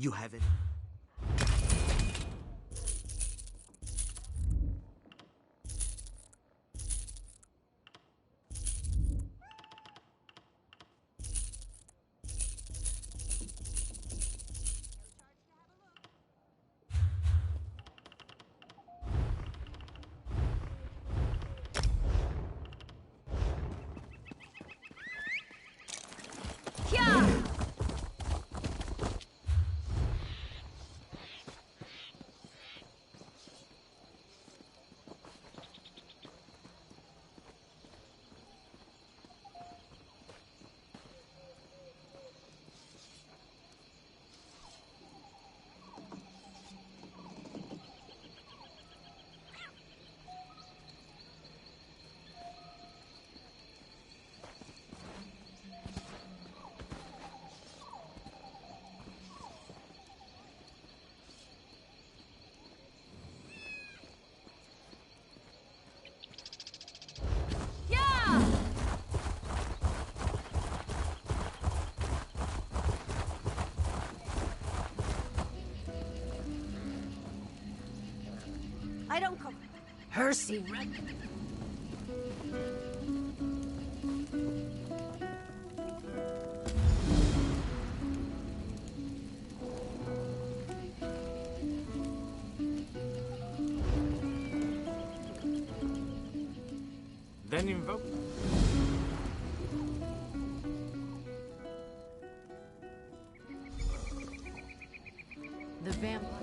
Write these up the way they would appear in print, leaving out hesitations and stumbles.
You haven't. I don't come. Hersey, right? Then invoke. The vampire.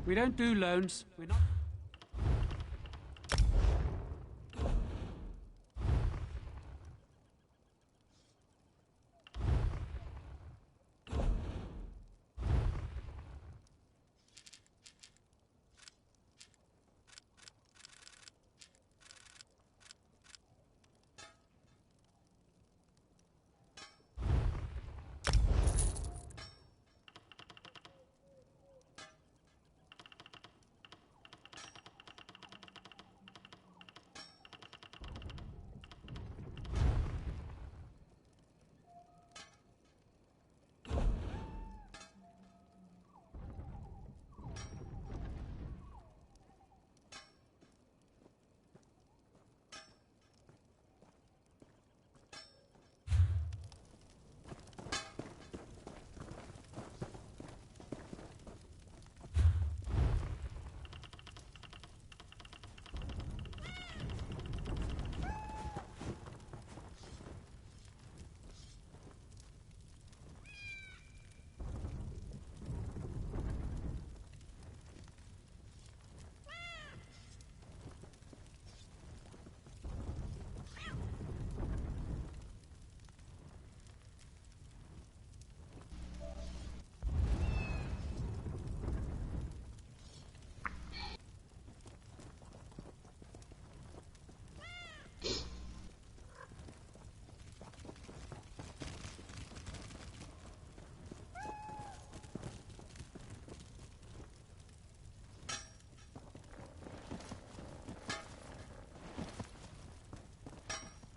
We don't do loans. We're not...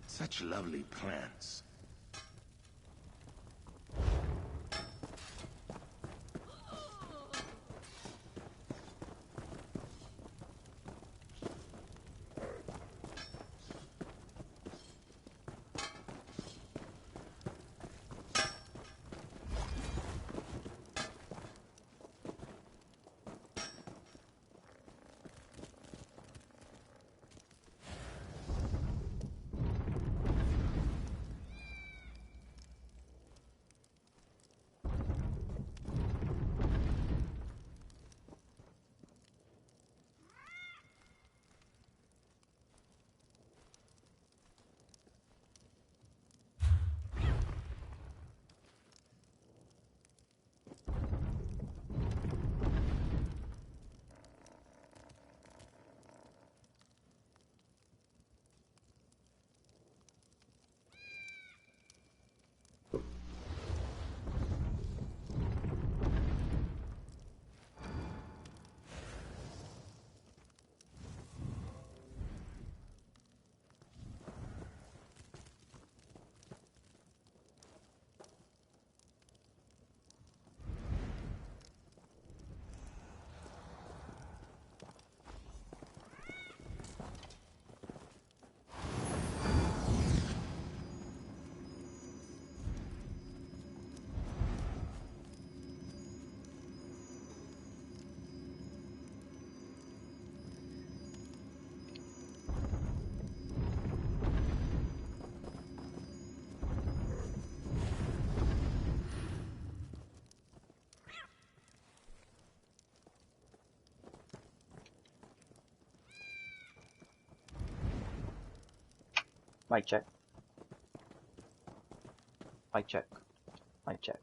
Such lovely plants. Mic check. Mic check. Mic check.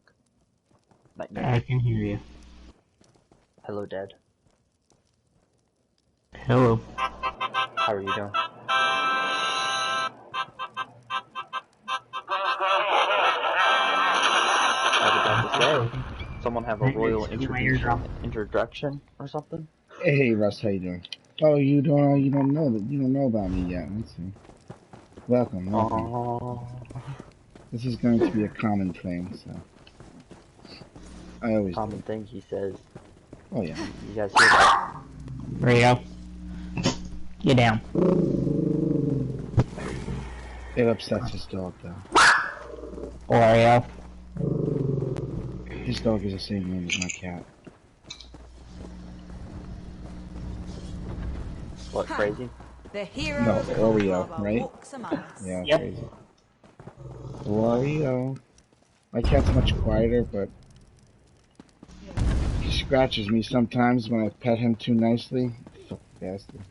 Mic check. I can hear you. Hello, Dad. Hello. How are you doing? I was about to say, someone have a royal introduction or something? Hey Russ, how you doing? Oh, you don't know about me yet. Let's see. Welcome. This is going to be a common thing, so I always common thing, he says. Oh yeah. You guys hear that? There you go. Get down. It upsets his dog though. Oreo. His dog is the same name as my cat. What, crazy? The hero No, Oreo, right? Yeah, yep. Crazy. Oreo. My cat's much quieter, but he's scratches me sometimes when I pet him too nicely. Fuck bastard.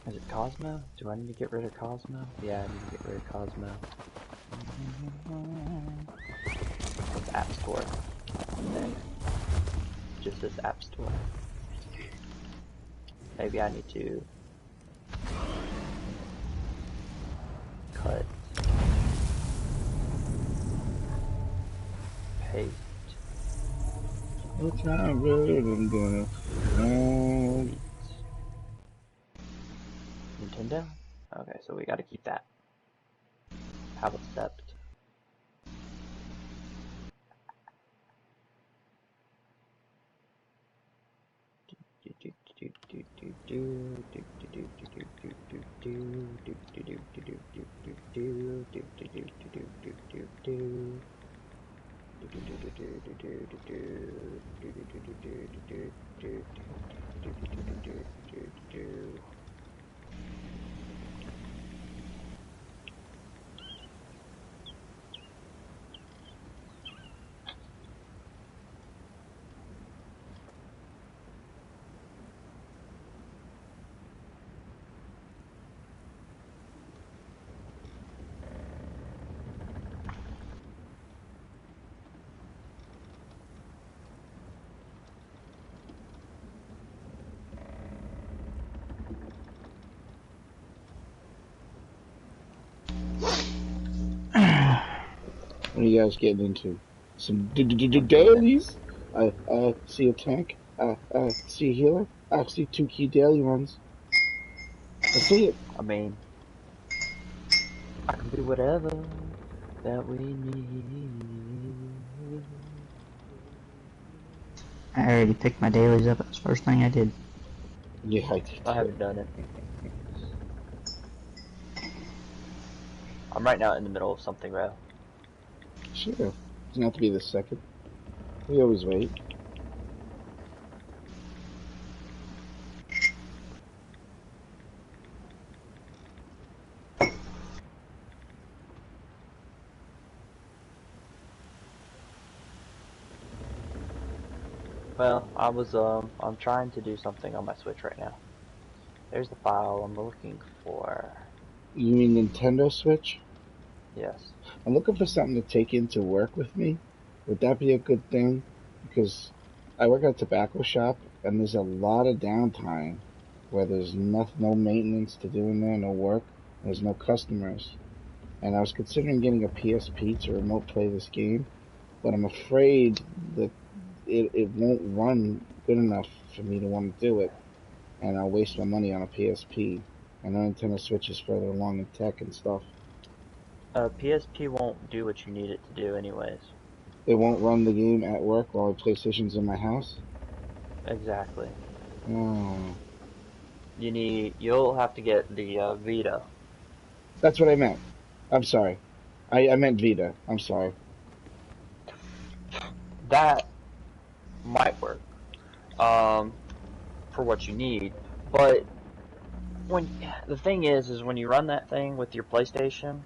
Is it Cosmo? Do I need to get rid of Cosmo? Yeah, I need to get rid of Cosmo. It's App Store. There. Just this App Store. Maybe I need to cut, paste, It's not good, I'm gonna. Nintendo? Okay, so we gotta keep that. Have accept. What are you guys getting into? Some dailies? I see a tank. I see a healer. I see 2 key daily runs. I see it. I mean, I can do whatever that we need. I already picked my dailies up. That's the first thing I did. Yeah, I did. I haven't done it. I'm right now in the middle of something, bro. Sure. Doesn't have to be the second. We always wait. Well, I'm trying to do something on my Switch right now. There's the file I'm looking for. You mean Nintendo Switch? Yes. I'm looking for something to take into work with me. Would that be a good thing? Because I work at a tobacco shop, and there's a lot of downtime where there's no maintenance to do in there, no work, there's no customers. And I was considering getting a PSP to remote play this game, but I'm afraid that it won't run good enough for me to want to do it, and I'll waste my money on a PSP. I know Nintendo Switch is further along in tech and stuff. PSP won't do what you need it to do anyways. It won't run the game at work while PlayStation's in my house? Exactly. Oh. You'll have to get the Vita. That's what I meant. I'm sorry. I meant Vita. I'm sorry. That might work. For what you need, but the thing is when you run that thing with your PlayStation,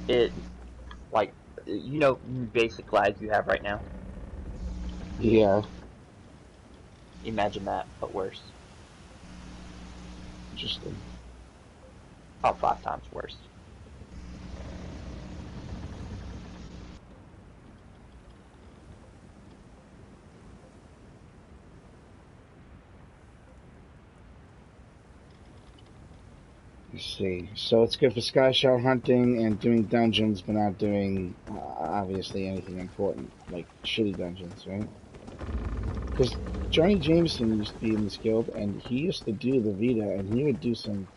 it, like, basic lag you have right now. Yeah. Imagine that, but worse. Interesting. About 5 times worse. Let's see. So it's good for sky shell hunting and doing dungeons, but not doing, obviously, anything important, like shitty dungeons, right? Because Johnny Jameson used to be in this guild, and he used to do the Vita, and he would do some,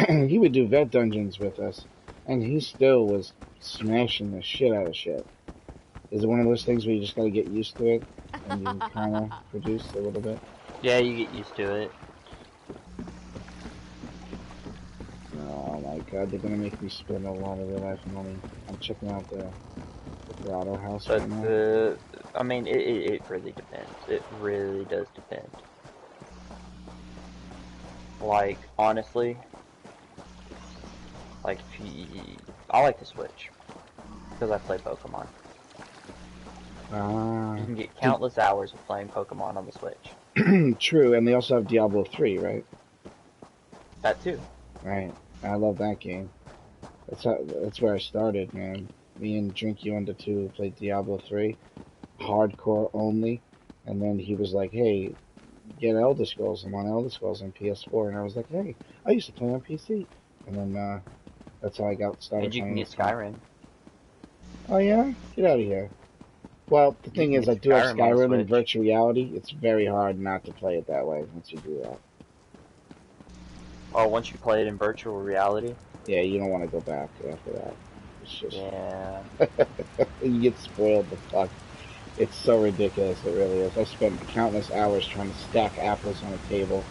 he would do vet dungeons with us, and he still was smashing the shit out of shit. Is it one of those things where you just gotta get used to it, and you kind of produce a little bit? Yeah, you get used to it. Oh my god, they're gonna make me spend a lot of their life money. I'm checking out the Grotto house But right now. I mean, it really depends. It really does depend. Like, honestly, like, I like to Switch because I play Pokemon. You can get countless hours of playing Pokemon on the Switch. True, and they also have Diablo 3, right? That too. Right. I love that game. That's where I started, man. Me and Drinky Under 2 played Diablo 3, hardcore only, and then he was like, "Hey, get Elder Scrolls." I'm on Elder Scrolls on PS4, and I was like, "Hey, I used to play on PC," and then that's how I got started And you can playing get with him. Skyrim. Oh yeah, get out of here. Well, the You thing can is, get I do have Skyrim on the Skyrim in Switch. virtual reality. It's very hard not to play it that way once you do that. Oh, once you play it in virtual reality. Yeah, you don't want to go back after that. It's just Yeah. you get spoiled the fuck. It's so ridiculous. It really is. I spent countless hours trying to stack apples on a table.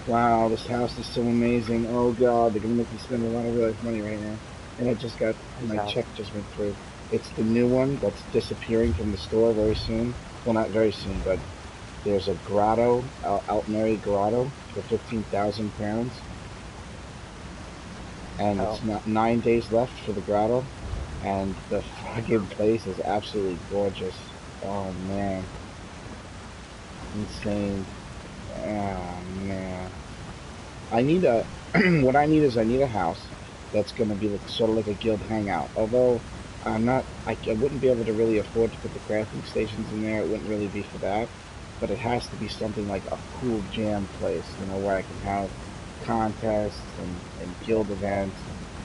Wow, this house is so amazing. Oh god, they're gonna make me spend a lot of real life money right now. And I just got Whose my house? check just went through. It's the new one that's disappearing from the store very soon. Well, not very soon, but there's a grotto, Altmary Grotto, for 15,000 crowns, and Oh. it's not 9 days left for the grotto, and the fucking place is absolutely gorgeous. Oh man, insane. Oh man, I need a. What I need is I need a house that's gonna be like sort of like a guild hangout. Although I'm not, I wouldn't be able to really afford to put the crafting stations in there. It wouldn't really be for that. But it has to be something like a cool jam place, where I can have contests and guild events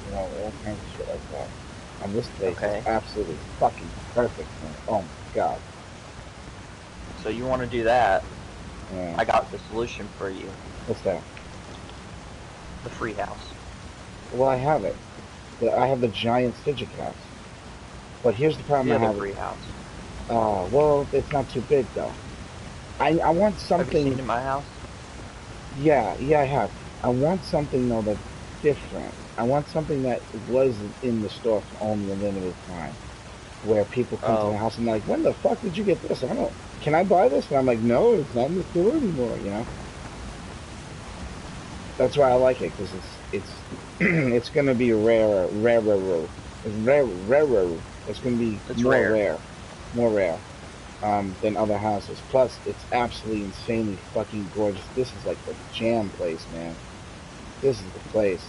and all kinds of shit like that. And this place is Okay. absolutely fucking perfect, man. Oh my god. So you want to do that? Yeah. I got the solution for you. What's that? The free house. Well, I have it. I have the giant Stygic house. But here's the problem The I other have. free house. Well, it's not too big though. I want Have you seen something. in my house? Yeah, I have. I want something though that's different. I want something that wasn't in the store for only a limited time, where people come to the Oh. house and they're like, "When the fuck did you get this? I don't. Can I buy this?" And I'm like, "No, it's not in the store anymore." That's why I like it because it's it's gonna be rarer. It's rarer. It's gonna be It's rare. more rare. Than other houses. Plus, it's absolutely insanely fucking gorgeous. This is like the jam place, man. This is the place.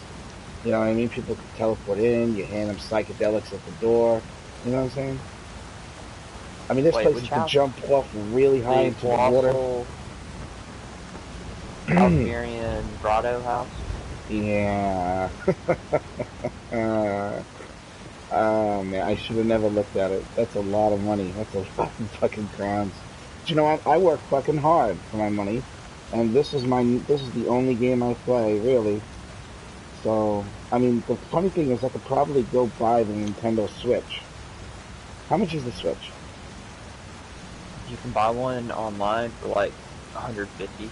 You know what I mean? People can teleport in. You hand them psychedelics at the door. You know what I'm saying? I mean, this Wait, place which is to house? jump off really high The into the water. colossal Almerian Grotto house? Yeah. uh, oh man, I should have never looked at it. That's a lot of money. That's a lot of fucking crowns. But you know what? I work fucking hard for my money, and this is the only game I play really. So, I mean, the funny thing is, I could probably go buy the Nintendo Switch. How much is the Switch? You can buy one online for like 150.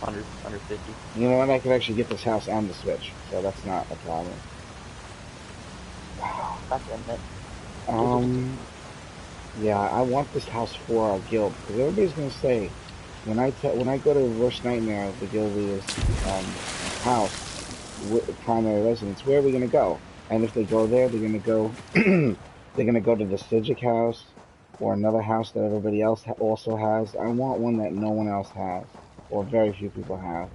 150. You know what? I could actually get this house and the Switch, so that's not a problem. Oh, God damn it. Um, yeah, I want this house for our guild because everybody's gonna say when I go to Worst Nightmare, the guild's house, primary residence, where are we gonna go? And if they go there, they're gonna go they're gonna go to the Stygic house or another house that everybody else also has. I want one that no one else has or very few people have.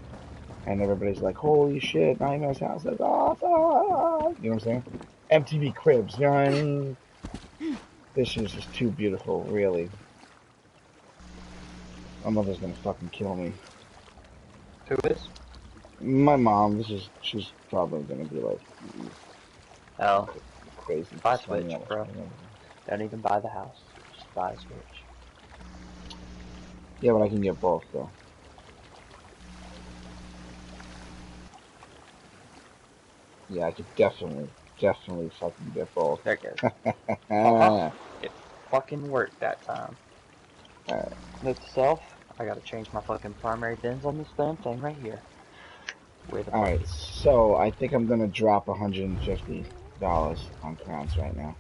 And everybody's like, "Holy shit, Nightmare's house is awesome!" You know what I'm saying? MTV Cribs, you know what I mean? This is just too beautiful, really. My mother's gonna fucking kill me. Who is? My mom, she's probably gonna be like Oh, crazy for buy a spending Switch, all this bro. money. Don't even buy the house. Just buy a Switch. Yeah, but I can get both though. Yeah, I could definitely fucking get both. There it goes. Haha. Alright. It fucking worked that time. Note to self, I gotta change my fucking primary dens on this damn thing right here. Where the fuck Alright, is it? so I think I'm gonna drop $150 on crowns right now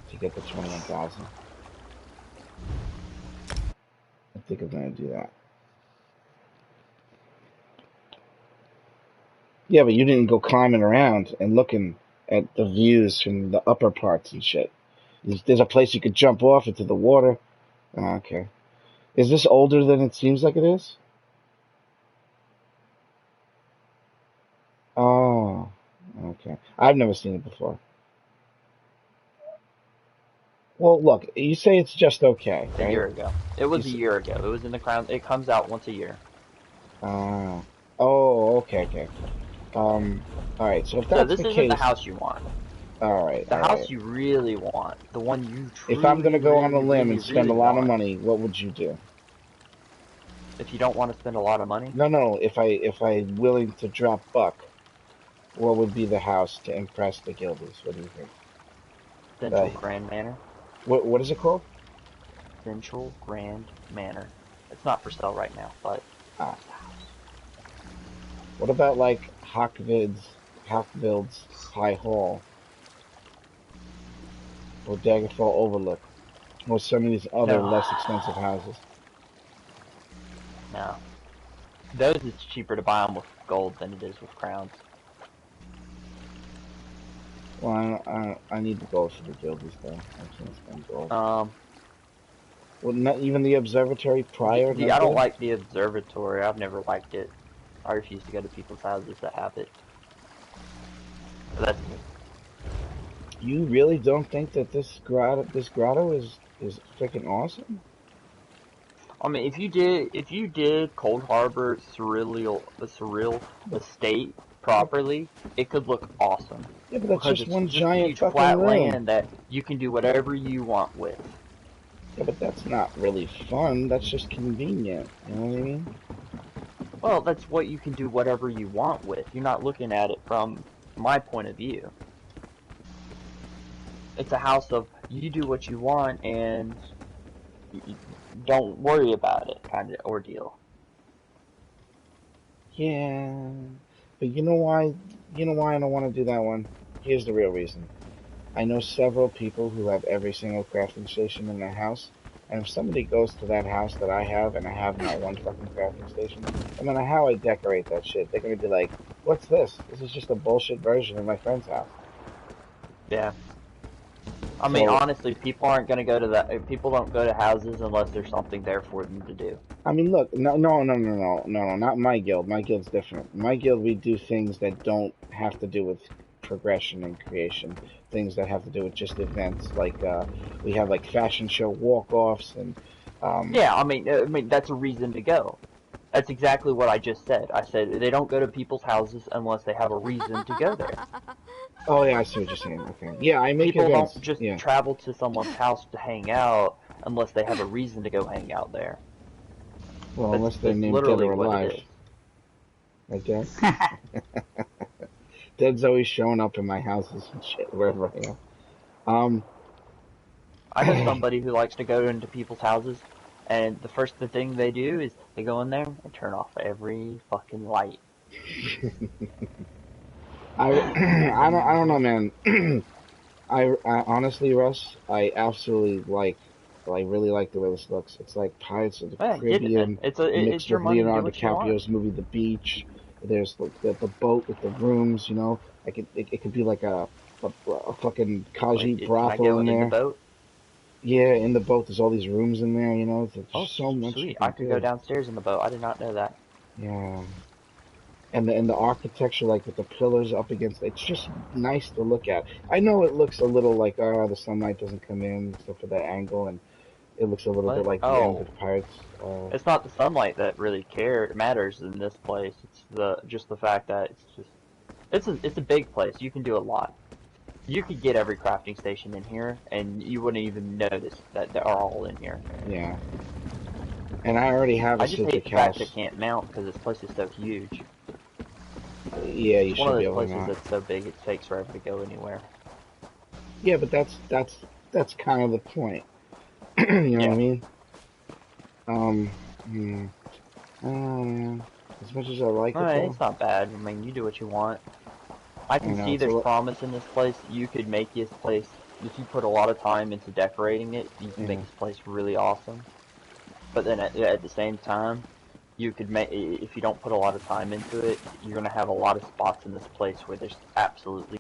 to get the 21,000. I think I'm gonna do that. Yeah, but you didn't go climbing around and looking at the views from the upper parts and shit. There's a place you could jump off into the water. Oh, okay. Is this older than it seems like it is? Oh, okay. I've never seen it before. Well, look, you say it's just okay, A year right? ago. It You was a s year ago. It was in the crown. It comes out once a year. uh, oh, okay, okay. All right. So if So that's this the isn't the case, house you want. all right, The all right. house you really want. The one you If I'm truly, gonna go on a really, limb really, and spend a really lot of want. money, what would you do? If you don't want to spend a lot of money, No, no. If I'm willing to drop buck, what would be the house to impress the guildies? What do you think? Central Uh, Grand Manor. what is it called? Central Grand Manor. It's not for sale right now, but Ah, that's the house. what about like Hockvild's High Hall or Daggerfall Overlook or some of these other No, less expensive houses? no. Those it's cheaper to buy them with gold than it is with crowns. Well, I need the gold for the guildies though. I can't spend gold. Um, Well, not even the observatory prior, no I don't good. like the observatory. I've never liked it. I refuse to go to people's houses that have it. But that's me. You really don't think that this grotto is freaking awesome? I mean, if you did Cold Harbor Surreal Estate properly, it could look awesome Yeah, but that's because just it's one just giant huge fucking flat room. land that you can do whatever you want with. Yeah, but that's not really fun. That's just convenient. You know what I mean? Well, that's what you can do whatever you want with. You're not looking at it from my point of view. It's a house of you do what you want and don't worry about it kind of ordeal. Yeah, but you know why? You know why I don't want to do that one? Here's the real reason. I know several people who have every single crafting station in their house, and if somebody goes to that house that I have and I have not one fucking crafting station, no matter how I decorate that shit, they're gonna be like, "What's this? This is just a bullshit version of my friend's house." Yeah. I mean, So, honestly, people aren't going to go to that. People don't go to houses unless there's something there for them to do. I mean, look, no, not my guild. My guild's different. My guild, we do things that don't have to do with progression and creation. Things that have to do with just events. Like, we have like fashion show walk-offs and, um, Yeah, I mean that's a reason to go. That's exactly what I just said. I said they don't go to people's houses unless they have a reason to go there. oh yeah, I see what you're saying. Okay, yeah, I make People don't events. just Yeah, travel to someone's house to hang out unless they have a reason to go hang out there. well, unless they're That's named Dead literally or what it Alive, is. I guess. Dead's always showing up in my houses and shit wherever I am. I know somebody who likes to go into people's houses, and the first thing they do is they go in there and turn off every fucking light. I don't know, man. I honestly, Russ, I really like the way this looks. It's like Pirates of the Yeah, get it then. Caribbean It's mixed your with money. Do Leonardo what you want. DiCaprio's movie The Beach. There's the boat with the rooms, you know. Like it could be like a fucking Like, Kaji can I brothel go in in the there. boat? Yeah, in the boat, there's all these rooms in there, you know. There's Oh, so much you sweet. can I could go do. downstairs in the boat. I did not know that. Yeah. And the architecture, like with the pillars up against, it's just nice to look at. I know it looks a little like, the sunlight doesn't come in except for that angle, and it looks a little bit What? like the end Oh, of Pirates. it's not the sunlight that really matters in this place. It's just the fact that it's a big place. You can do a lot. You could get every crafting station in here, and you wouldn't even notice that they're all in here. Yeah, and I already have a I just hate Citric the fact it house. can't mount because this place is so huge. Yeah, you It's one of should be those able to places mount. that's so big it takes forever to go anywhere. Yeah, but that's kind of the point. You know what I Yeah. mean? Um, hmm. Man. As much as I like it, Alright, though, it's not bad. I mean, you do what you want. I I can know see it's a there's lot. promise in this place. You could make this place, if you put a lot of time into decorating it, you can make Yeah, this place really awesome. But then at the same time, you could make, if you don't put a lot of time into it, you're gonna have a lot of spots in this place where there's absolutely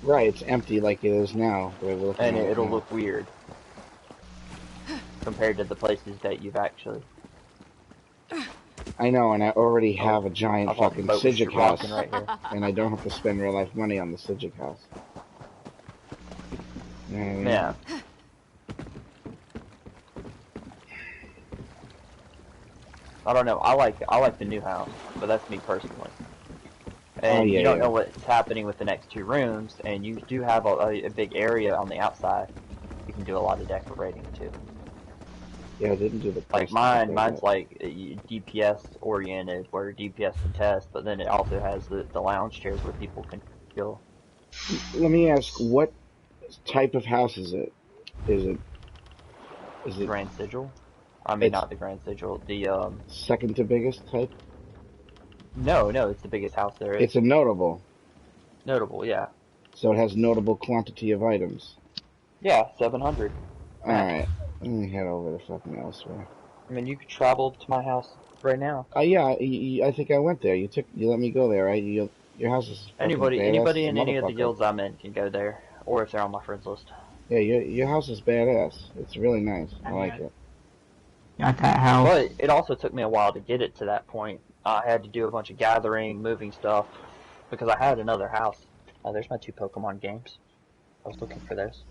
Right, it's empty like it is now, the way we're looking and at it it'll now. look weird compared to the places that you've actually. I know, and I already Oh, have a I giant thought the fucking boat was Sijic rocking house, right here. and I don't have to spend real life money on the Sijic house. You know what I mean? Yeah. I don't know. I like the new house, but that's me personally. Oh And yeah, you don't yeah. know what's happening with the next two rooms, and you do have a big area on the outside. You can do a lot of decorating too. Yeah, I didn't do the Like press test there mine's yet. like DPS oriented, where DPS can test, but then it also has the lounge chairs where people can kill. Let me ask, what type of house is it? Is it is it Grand Sigil. I mean, it's not the Grand Sigil. The second to biggest type? no, it's the biggest house there is. It's a notable, Notable, yeah, so it has notable quantity of items. yeah, 700 max. Alright, let me head over to fucking elsewhere. I mean, you could travel to my house right now. Yeah, I think I went there. You let me go there, right? Your house is fucking badass Anybody as a in any of the motherfucker. guilds I'm in can go there, or if they're on my friends list. Yeah, your house is badass. It's really nice. I like it. Got that house. But it also took me a while to get it to that point. I had to do a bunch of gathering, moving stuff, because I had another house. Oh, there's my two Pokemon games. I was looking for those.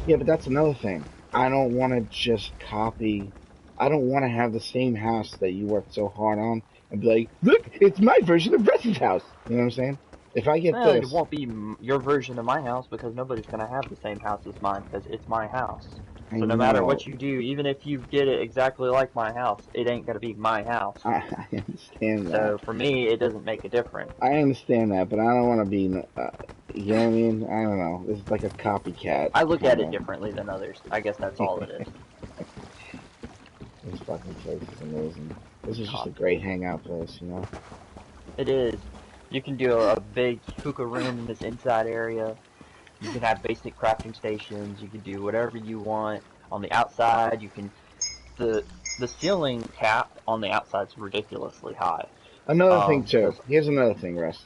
Yeah, but that's another thing. I don't want to just copy. I don't want to have the same house that you worked so hard on and be like, look, it's my version of Russ's house. You know what I'm saying? If I get Well, it this, won't be your version of my house because nobody's going to have the same house as mine because it's my house. I So no matter know. what you do, even if you get it exactly like my house, it ain't going to be my house. I understand that. So for me, it doesn't make a difference. I understand that, but I don't want to be. You know what I mean? I don't know. This is like a copycat I look at kind it of. differently than others. I guess that's all it is. This fucking place is amazing. This is just a Copy. great hangout place, you know? It is. You can do a big hookah room in this inside area. You can have basic crafting stations. You can do whatever you want. On the outside, you can the the ceiling cap on the outside is ridiculously high. Another thing, too. Because Here's another thing, Russ.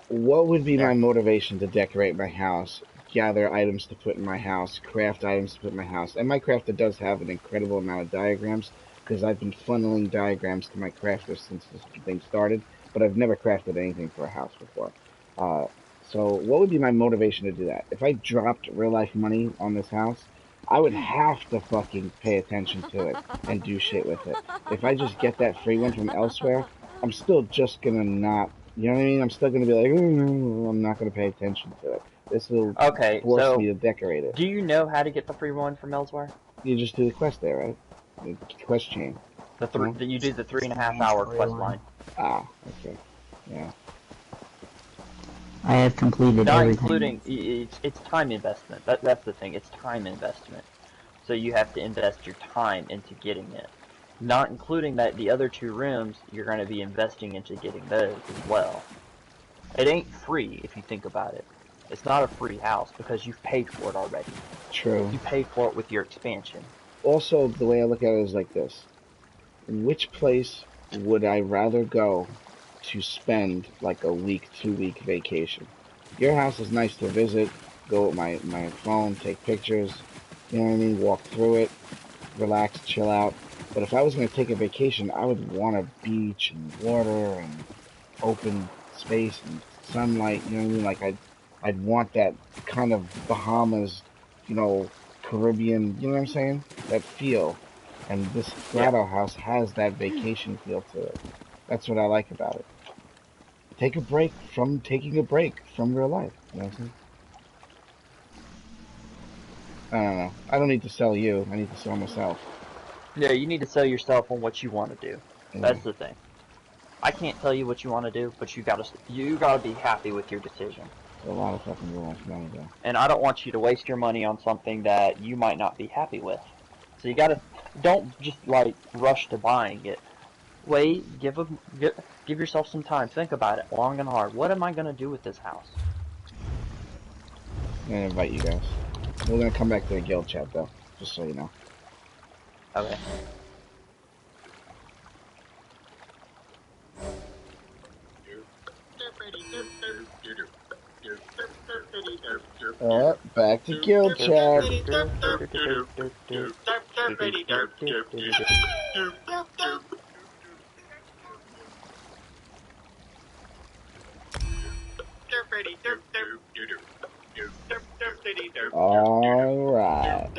What would be yeah, my motivation to decorate my house, gather items to put in my house, craft items to put in my house? And my crafter does have an incredible amount of diagrams because I've been funneling diagrams to my crafter since this thing started, but I've never crafted anything for a house before. Uh, so what would be my motivation to do that? If I dropped real life money on this house, I would have to fucking pay attention to it and do shit with it. If I just get that free one from elsewhere, I'm still just gonna not, you know what I mean? I'm still gonna be like, I'm not gonna pay attention to it. This will okay, force me so to decorate it. do you know how to get the free one from elsewhere? You just do the quest there, right? The quest chain. No? You do the three and a half Main hour story quest line. line, Ah, okay. Yeah. I have completed not everything. including it's time investment. That's the thing. It's time investment. So you have to invest your time into getting it. Not including that the other two rooms you're going to be investing into getting those as well. It ain't free if you think about it. It's not a free house because you've paid for it already. True. You paid for it with your expansion. Also, the way I look at it is like this. Which place would I rather go to spend like a week, 2 week vacation? Your house is nice to visit, go with my phone, take pictures, you know what I mean, walk through it, relax, chill out. But if I was going to take a vacation, I would want a beach and water and open space and sunlight. You know what I mean? Like I'd want that kind of Bahamas, you know, Caribbean. You know what I'm saying? That feel. And this Yeah. grotto house has that vacation feel to it. That's what I like about it. Take a break from taking a break from real life. You know what I'm saying? I don't know. I don't need to sell you. I need to sell myself. Yeah, you need to sell yourself on what you want to do. Yeah. That's the thing. I can't tell you what you want to do, but you gotta be happy with your decision. There's a lot of fucking rules. Money though. And I don't want you to waste your money on something that you might not be happy with. So you gotta don't just like rush to buying it. Wait, give yourself some time. Think about it long and hard. What am I gonna do with this house? I'm gonna invite you guys. We're gonna come back to the guild chat though, just so you know. Okay. Back to guild chat. Alright.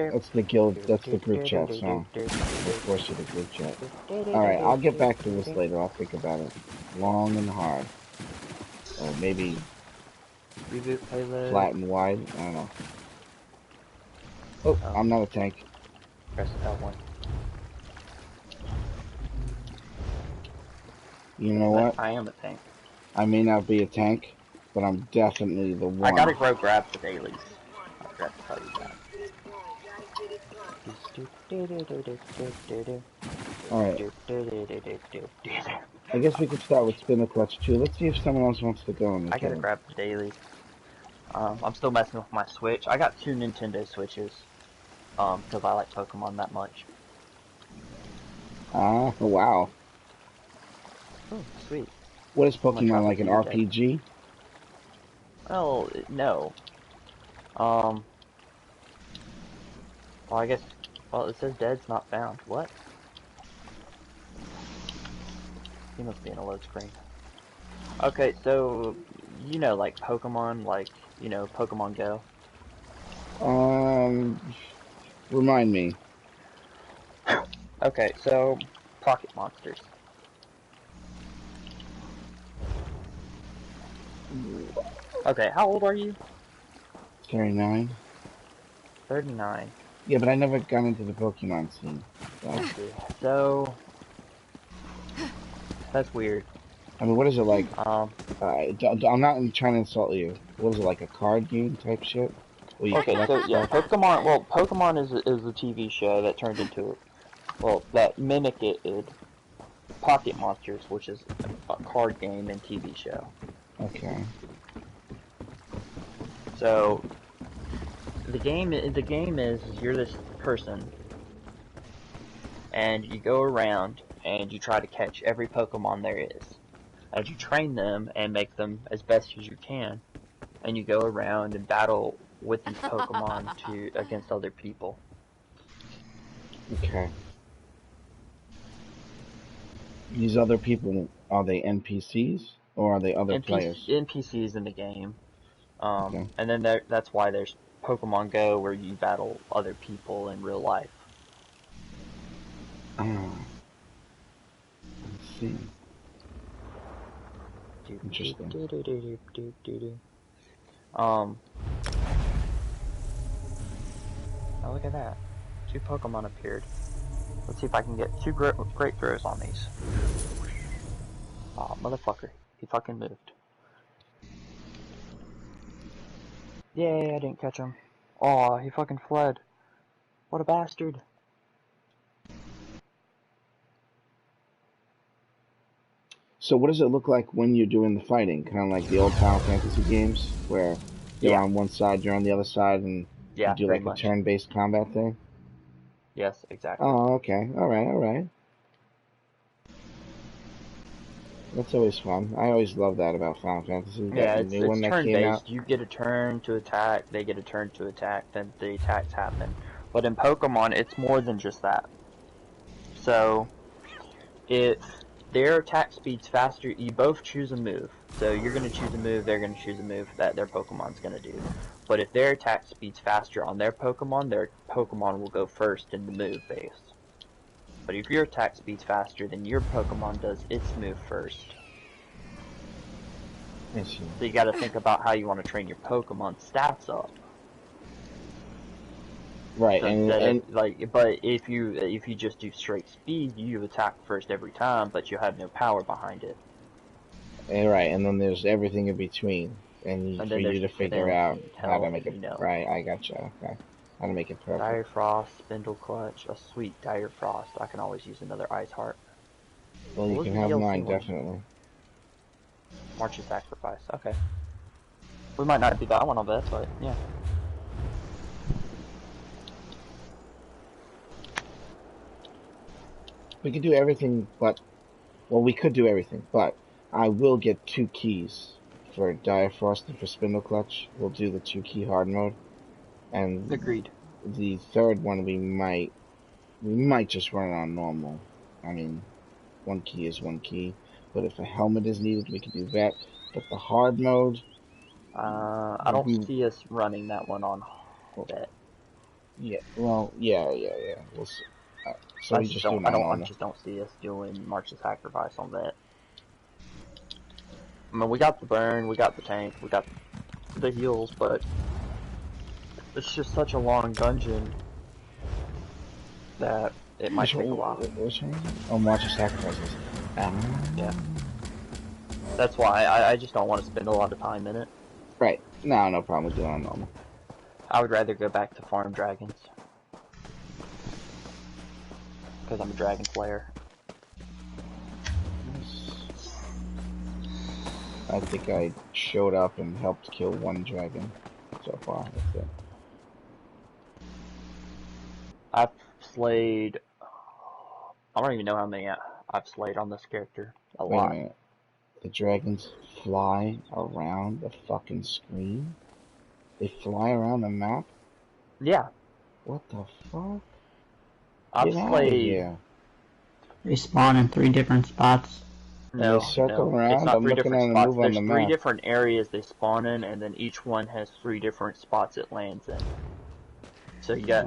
That's the group chat song. They force you to group chat. Alright, I'll get back to this later. I'll think about it. Long and hard. Or maybe Reboot payload. flat and wide. I don't know. Oh, I'm not a tank. Press L1. You know what? I am a tank. I may not be a tank, but I'm definitely the one. I gotta go grab the dailies. I forgot to tell you that. Alright. I guess we could start with spin the clutch too. Let's see if someone else wants to go on the I gotta grab the dailies. I'm still messing with my Switch. I got 2 Nintendo Switches. Because I like Pokemon that much. Ah, wow. Oh, sweet. What is Pokemon, like an RPG? Well, no. Well, I guess, well, it says dead's not found. What? He must be in a load screen. Okay, so, you know, like Pokemon, like, you know, Pokemon Go? Remind me. Okay, so, Pocket Monsters. Okay, how old are you? 39. 39. Yeah, but I never got into the Pokemon scene. So, that's weird. I mean, what is it like? I'm not trying to insult you. What is it, like a card game type shit? Okay, so yeah, Pokemon. Well, Pokemon is a TV show that turned into, well, that mimicked Pocket Monsters, which is a card game and TV show. Okay. So the game is you're this person, and you go around and you try to catch every Pokemon there is, as you train them and make them as best as you can, and you go around and battle with these Pokemon against other people. Okay. These other people, are they NPCs or are they other players? NPCs in the game. Okay. And then that's why there's Pokemon Go, where you battle other people in real life. Let's see. Interesting. Oh, look at that. 2 Pokemon appeared. Let's see if I can get 2 great throws on these. Aw, motherfucker. He fucking moved. Yay, I didn't catch him. Aw, he fucking fled. What a bastard. So what does it look like when you're doing the fighting? Kind of like the old Final Fantasy games, where you're on one side, you're on the other side, and you do like a turn-based combat thing? Yes, exactly. Oh, okay. Alright. That's always fun. I always love that about Final Fantasy. Yeah, it's turn-based. You get a turn to attack, they get a turn to attack, then the attacks happen. But in Pokemon, it's more than just that. So, if their attack speed's faster, you both choose a move. So you're going to choose a move, they're going to choose a move that their Pokemon's going to do. But if their attack speed's faster on their Pokemon will go first in the move phase. But if your attack speed's faster, then your Pokemon does its move first. So you gotta think about how you want to train your Pokemon stats up. Right, so but if you just do straight speed, you attack first every time, but you have no power behind it. Right, and then there's everything in between, and for you to figure out how to make it. Right, I gotcha. Okay, how to make it perfect. Dire Frost, Spindle Clutch, a sweet Dire Frost. I can always use another Ice Heart. Well, you can have mine, definitely. March's Sacrifice. Okay. We might not do that one, I'll bet, but yeah. We can do everything but Well, we could do everything, but I will get 2 keys for Dire Frost and for Spindle Clutch. We'll do the 2-key hard mode, and Agreed. the third one we might just run it on normal. I mean, 1 key is 1 key, but if a helmet is needed, we can do that. But the hard mode, I don't see us running that one on that. yeah. Well, yeah. We'll see. So I we just just do don't. it I on don't. I normal. just don't see us doing March of Sacrifice on that. I mean, we got the burn, we got the tank, we got the heals, but it's just such a long dungeon that it might take a while. Which one? Oh, March of Sacrifices. Yeah. That's why I just don't want to spend a lot of time in it. Right. No problem. We'll do it on normal. I would rather go back to farm dragons. Because I'm a dragon slayer. I think I showed up and helped kill 1 dragon so far. That's it. I've slayed... I don't even know how many I've slayed on this character. A Wait lot. a minute. The dragons fly around the fucking screen? They fly around the map? Yeah. What the fuck? I've Get out of slayed... here. They spawn in 3 different spots. No, They circle no, around? it's not I'm 3 looking different at a spots. move on There's the 3 map. different areas they spawn in, and then each one has 3 different spots it lands in. So you got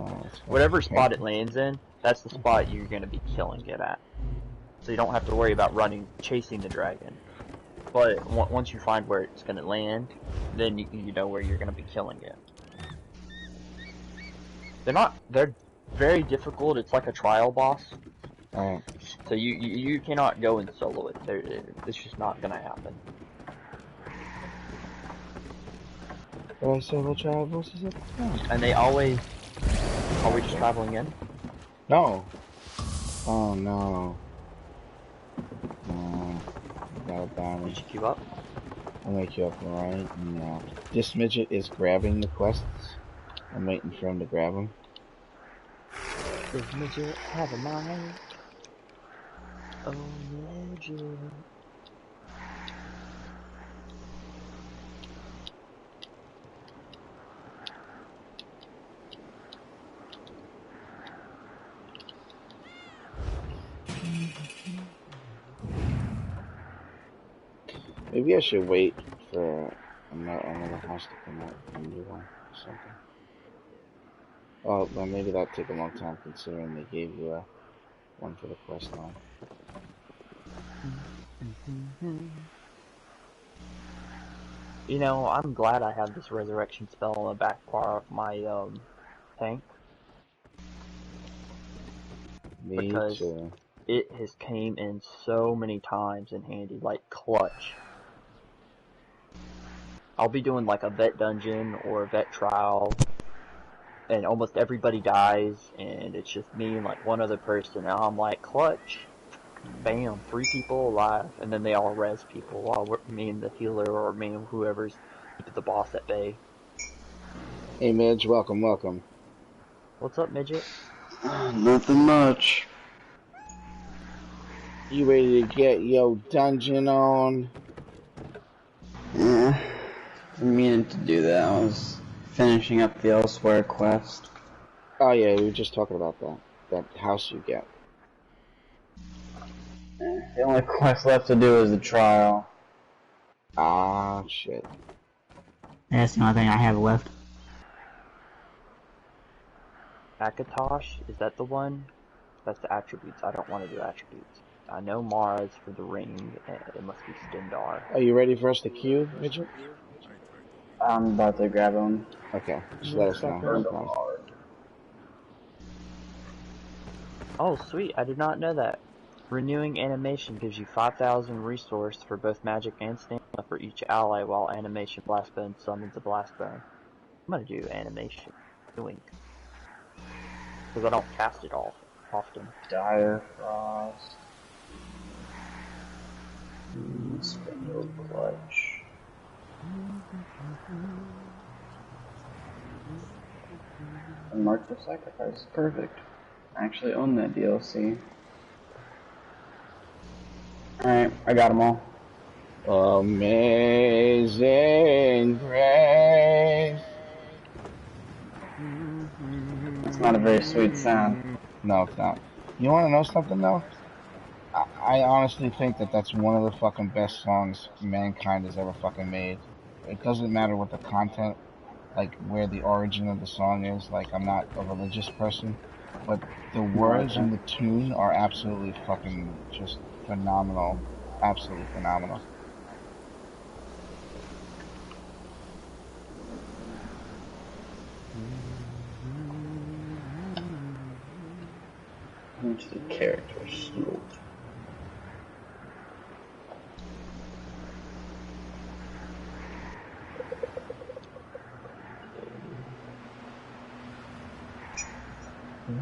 whatever spot it lands in, that's the spot you're going to be killing it at. So you don't have to worry about chasing the dragon. But once you find where it's going to land, then you know where you're going to be killing it. They're very difficult. It's like a trial boss. Alright. So you cannot go and solo it. It's just not going to happen. Alright, solo trial bosses up? No. And they always... Are we just traveling in? No. Oh no. No. Got down. Did you queue up? I'll make you up right now. This midget is grabbing the quests. I'm waiting for him to grab them. Does midget have a mind? Oh, midget. Maybe I should wait for another house to come out and do one or something. Oh, well, maybe that'd take a long time considering they gave you one for the quest line. You know, I'm glad I have this resurrection spell on the back bar of my tank. Me Because too. it has came in so many times in handy, like clutch. I'll be doing like a vet dungeon or a vet trial, and almost everybody dies, and it's just me and like one other person, and I'm like, clutch, bam, 3 people alive, and then they all res people while me and the healer or me and whoever's keeping the boss at bay. Hey Midge, welcome. What's up, midget? Nothing much. You ready to get your dungeon on? Yeah, I'm meaning to do that. I was finishing up the Elsewhere quest. Oh yeah, we were just talking about that house you get. The only quest left to do is the trial. Ah, shit. That's the only thing I have left. Akatosh, is that the one? That's the attributes. I don't want to do attributes. I know Mars for the ring, and it must be Stendar. Are you ready for us to queue, Midget? I'm about to grab him. Okay, just let us know. No problem. Oh, sweet, I did not know that. Renewing animation gives you 5,000 resource for both magic and stamina for each ally while animation blastbone summons a blastbone. I'm gonna do animation. Doing. Because I don't cast it often. Dire Frost. Spindle Clutch. And March of Sacrifice. Perfect. I actually own that DLC. Alright, I got them all. Amazing grace. That's not a very sweet sound. No, it's not. You want to know something though? I honestly think that that's one of the fucking best songs mankind has ever fucking made. It doesn't matter what the content, like where the origin of the song is. Like I'm not a religious person, but the words and the tune are absolutely fucking just phenomenal. Absolutely phenomenal. Into the character slowly.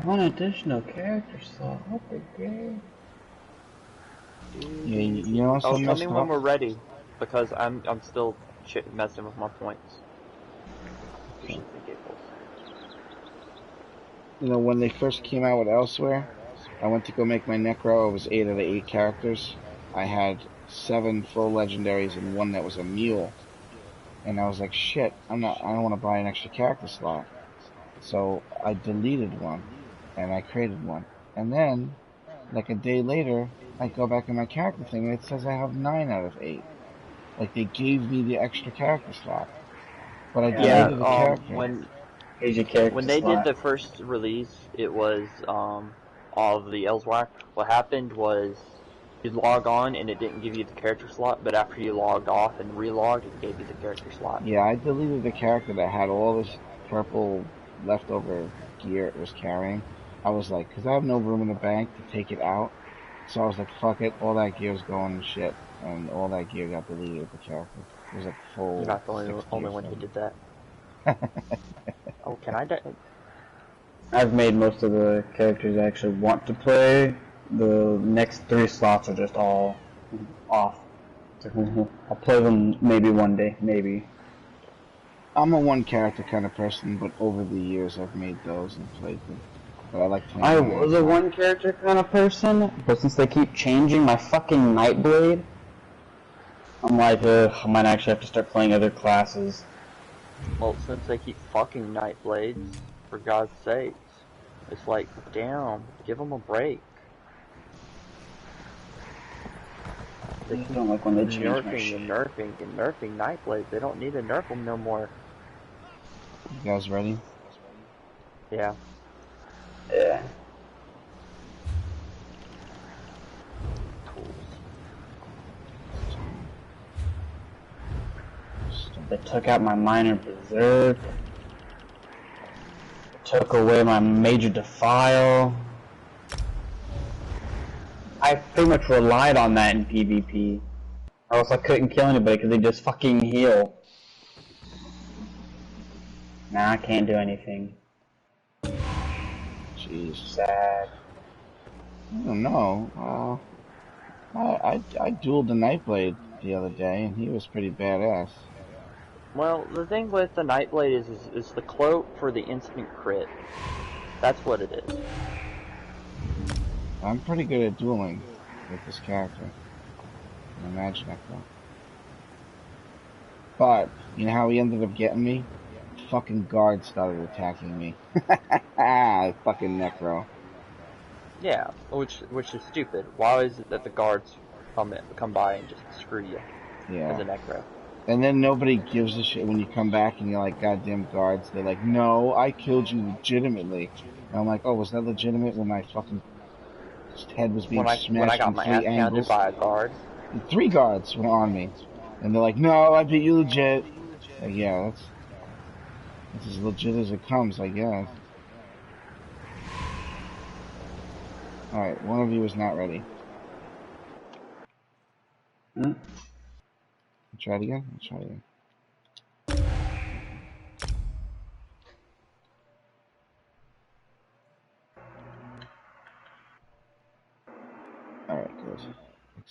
One additional character slot. What the game? Yeah, you know what's so Oh, tell messed me up? when we're ready, because I'm still messing with my points. You know, when they first came out with Elsewhere, I went to go make my Necro. It was 8 out of 8 characters. I had 7 full legendaries and 1 that was a mule. And I was like, shit, I don't want to buy an extra character slot. So I deleted one and I created one. And then, like a day later, I go back in my character thing and it says I have 9 out of 8. Like they gave me the extra character slot. But I Yeah, deleted the character. Here's your character When they slot. did the first release, it was all of the Elswag. What happened was you'd log on and it didn't give you the character slot, but after you logged off and relogged, it gave you the character slot. Yeah, I deleted the character that had all this purple leftover gear it was carrying. I was like, because I have no room in the bank to take it out. So I was like, fuck it, all that gear's going to shit. And all that gear got deleted with the character. It was like full You're not the 60 only or one who something. did that. Oh, can I? I've made most of the characters I actually want to play. The next 3 slots are just all off. I'll play them maybe one day, maybe. I'm a one character kind of person, but over the years I've made those and played them. But I like playing I them was a one character kind of person, but since they keep changing my fucking Nightblade, I'm like, I might actually have to start playing other classes. Well, since they keep fucking Nightblades, for God's sakes, it's like, damn, give them a break. I don't like when they change my nerfing shit. and nerfing and nerfing Nightblades. They don't need to nerf them no more. You guys ready? Yeah. Yeah. They took out my minor berserk. Took away my major defile. I pretty much relied on that in PvP. Or else I couldn't kill anybody because they just fucking heal. Now I can't do anything. Jeez. Sad. I don't know. I dueled the Nightblade the other day, and he was pretty badass. Well, the thing with the Nightblade is the cloak for the instant crit. That's what it is. I'm pretty good at dueling with this character. Imagine that though. But, you know how he ended up getting me? Fucking guards started attacking me. Fucking Necro. Yeah, which is stupid. Why is it that the guards come by and just screw you Yeah. as a Necro? And then nobody gives a shit when you come back and you're like, goddamn guards. They're like, no, I killed you legitimately. And I'm like, oh, was that legitimate when my fucking head was being smashed when I got in my 3 ass angles? pounded by a guard. 3 guards were on me. And they're like, no, I beat you legit. Like, yeah, that's as legit as it comes, I guess. Alright, one of you is not ready. Hmm? Try it again? I'll try it again. Alright, good.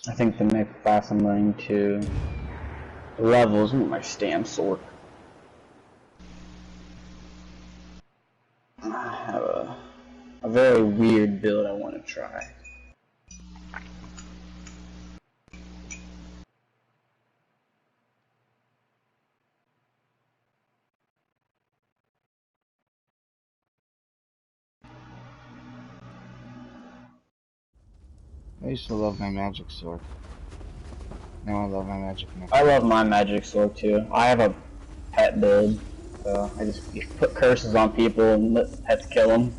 I think the next class I'm running to levels with my stand sword. I have a very weird build I want to try. I used to love my magic sword. Now I love my magic necklace. I love my magic sword too. I have a pet build, so I just put curses on people and let pets kill them.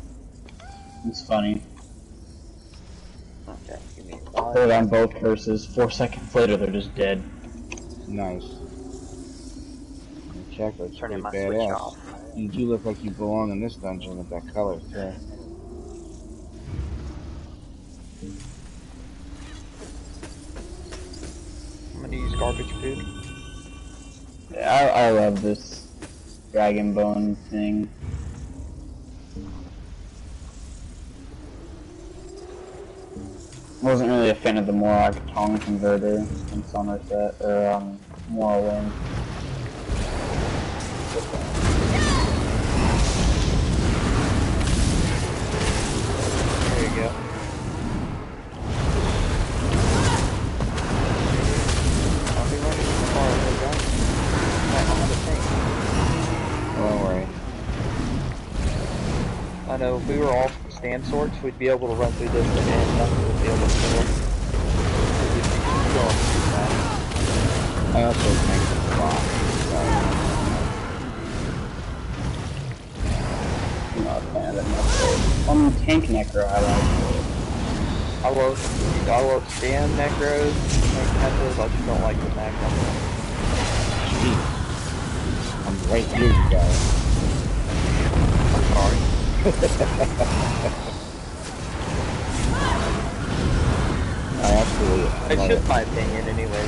It's funny. Okay, give me Put 5 it on both seconds. curses. 4 seconds later, they're just dead. Nice. The chocolate's Turning pretty my switch badass. off. You do look like you belong in this dungeon with that color, too. I'm gonna use garbage food. Yeah, I love this dragon bone thing. I wasn't really a fan of the Morag Tong converter in Somerset, or Morrowind. There you go. I'll be running too far away, guys. I don't have a tank. Don't worry. I know if we were all stand sorts, we'd be able to run through this and nothing would be able to kill us. I also think it's a lot. I'm not a fan of that necro. Tank necro I like. I love stand necros, tank necros, I just don't like the mag necro. Jeez. I'm right here, you guys. I'm sorry. I absolutely It's love just it. my opinion anyway.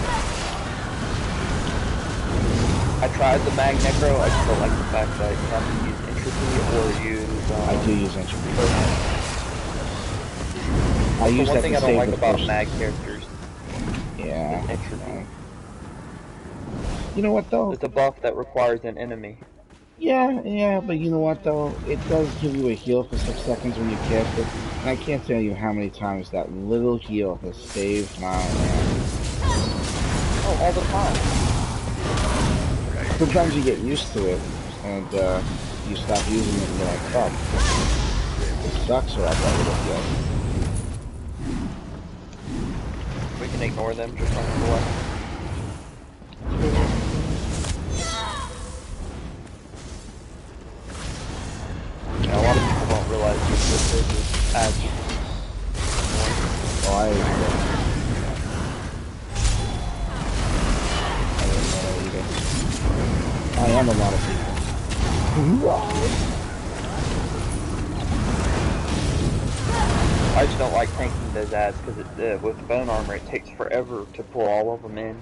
I tried the mag necro, I just don't like the fact that you have to use entropy or use I do use entropy. I the use one that thing to I don't save like the about person. mag characters. Yeah. Entropy. You know what though? It's a buff that requires an enemy. Yeah, but you know what though? It does give you a heal for 6 seconds when you cast it, and I can't tell you how many times that little heal has saved my ass. Oh, all the time. Sometimes you get used to it, and you stop using it and you're like, fuck, it sucks without that little heal. We can ignore them, just run away. Yeah, a lot of people don't realize this is as Oh, I didn't know either. I am a lot of people. I just don't like tanking those ads because with the bone armor it takes forever to pull all of them in.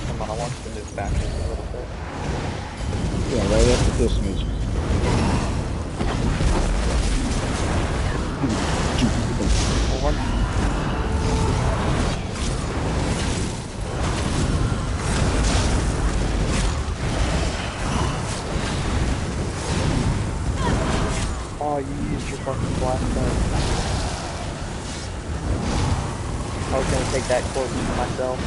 Come on, I want you to move back just a little bit. Yeah, right after this music. Well, oh, you used your fucking blast gun. I was gonna take that corpse for myself.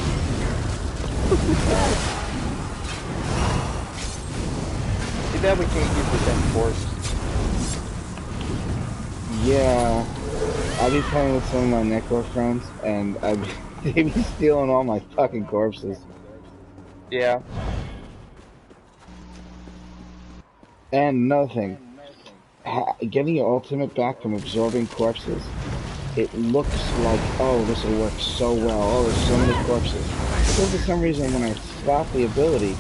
Too bad we can't use the same corpse. Yeah, I be playing with some of my necro friends, and they be stealing all my fucking corpses. Yeah. And another thing, getting your ultimate back from absorbing corpses, it looks like, oh, this will work so well. Oh, there's so many corpses. But then for some reason, when I stop the ability,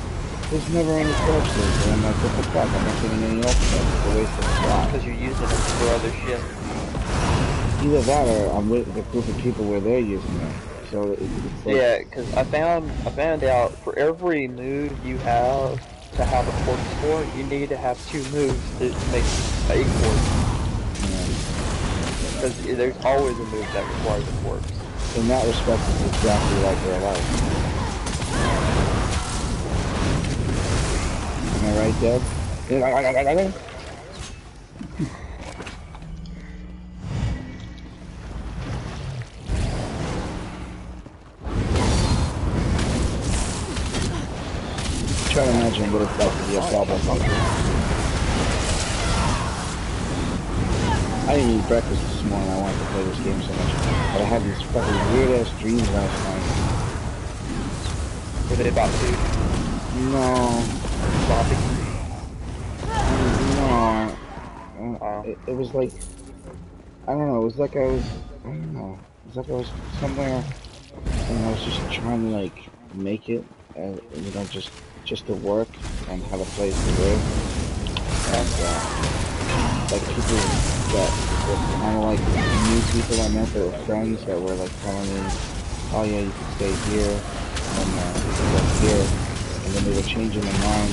there's never any corpses, and I'm like, what the fuck? I'm not getting any ultimate. It's a waste of slot. Because you're using it for other shit. Either that, or I'm with a group of people where they're using it. So it's like, Yeah, because I found out for every move you have to have a corpse for, you need to have 2 moves to make a corpse. Because there's always a move that requires a corpse. in that respect, it's exactly like real life. Am I right, Deb? Try to imagine what it's like to be a problem bunker. I didn't eat breakfast this morning. I wanted to play this game so much. But I had these fucking weird ass dreams last night. Were they about food? No. No. Oh. It was like, I don't know, it was like I was, I don't know. It was like I was somewhere and I was just trying to like make it, you know, just to work and have a place to live. And like people that were kind of like new people I met that were friends that were like telling me, oh yeah, you can stay here and you can work here. And then they were changing their mind.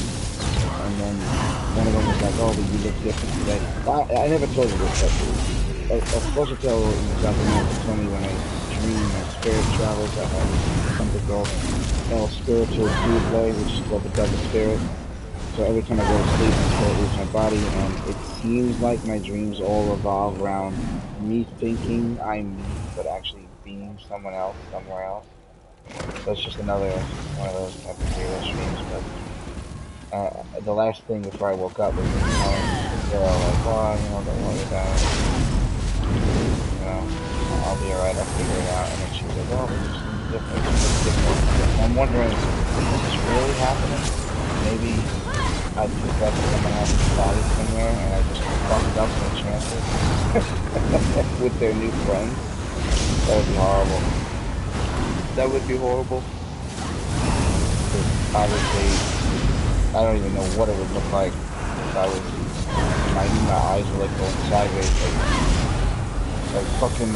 And then one of them was like, oh, but you look different today. I never told you this, but I supposed to tell you something else to tell me when I dream my spirit travels. I have something called El Spiritual Double, which is called the double spirit. So every time I go to sleep, my spirit leaves my body, and it seems like my dreams all revolve around me thinking I'm me, but actually being someone else somewhere else. So it's just another one of those type of weird dreams, but the last thing before I woke up was me telling the girl, like, oh, you know, don't worry about it. You know, I'll be alright, I'll figure it out. And then she was like, oh, but it's different, it's different. I'm wondering, is this really happening? Maybe I picked up someone else's body somewhere and I just fucked up some chances with their new friends. That would be horrible. That would be horrible. Obviously, I don't even know what it would look like if I was, my eyes were like going sideways, like fucking,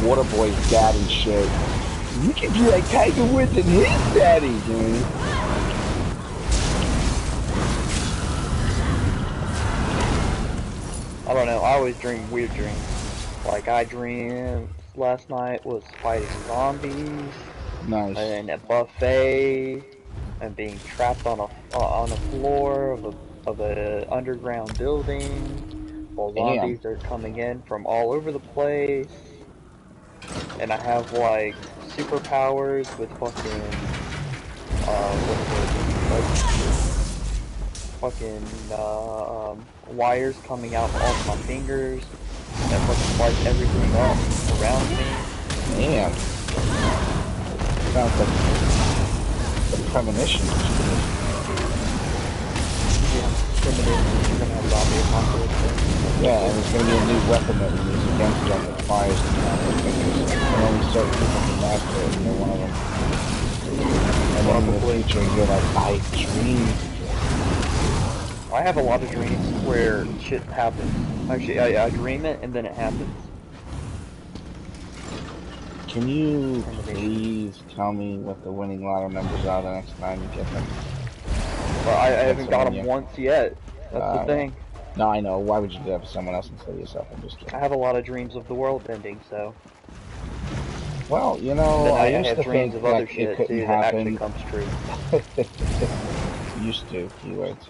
Waterboy's daddy shit. You could be like Tiger Woods and his daddy, dude. I don't know, I always dream weird dreams. Like, I dreamed last night was fighting zombies. Nice. And a buffet. And being trapped on a floor of a underground building. While Damn. zombies are coming in from all over the place. And I have, like, superpowers with fucking, wires coming out of all of my fingers that fucking light everything up around me. Damn. Sounds like a premonition. Yeah, premonition. You're gonna have zombie apocalypse. Yeah, and there's gonna be a new weapon that we use against them that fires the fingers. And only certain people can master it, and they're one of them. And then in the future, you're like, I dreamed. I have a lot of dreams where shit happens. Actually, I dream it and then it happens. Can you please tell me what the winning lotto numbers are the next time you get them? Well, I haven't got them once yet. That's the thing. No, I know. Why would you do that for someone else instead of yourself? I'm just kidding. I have a lot of dreams of the world ending, so. Well, you know, I used have to dreams think of other that shit it couldn't too happen. that actually comes true. Used to, keywords.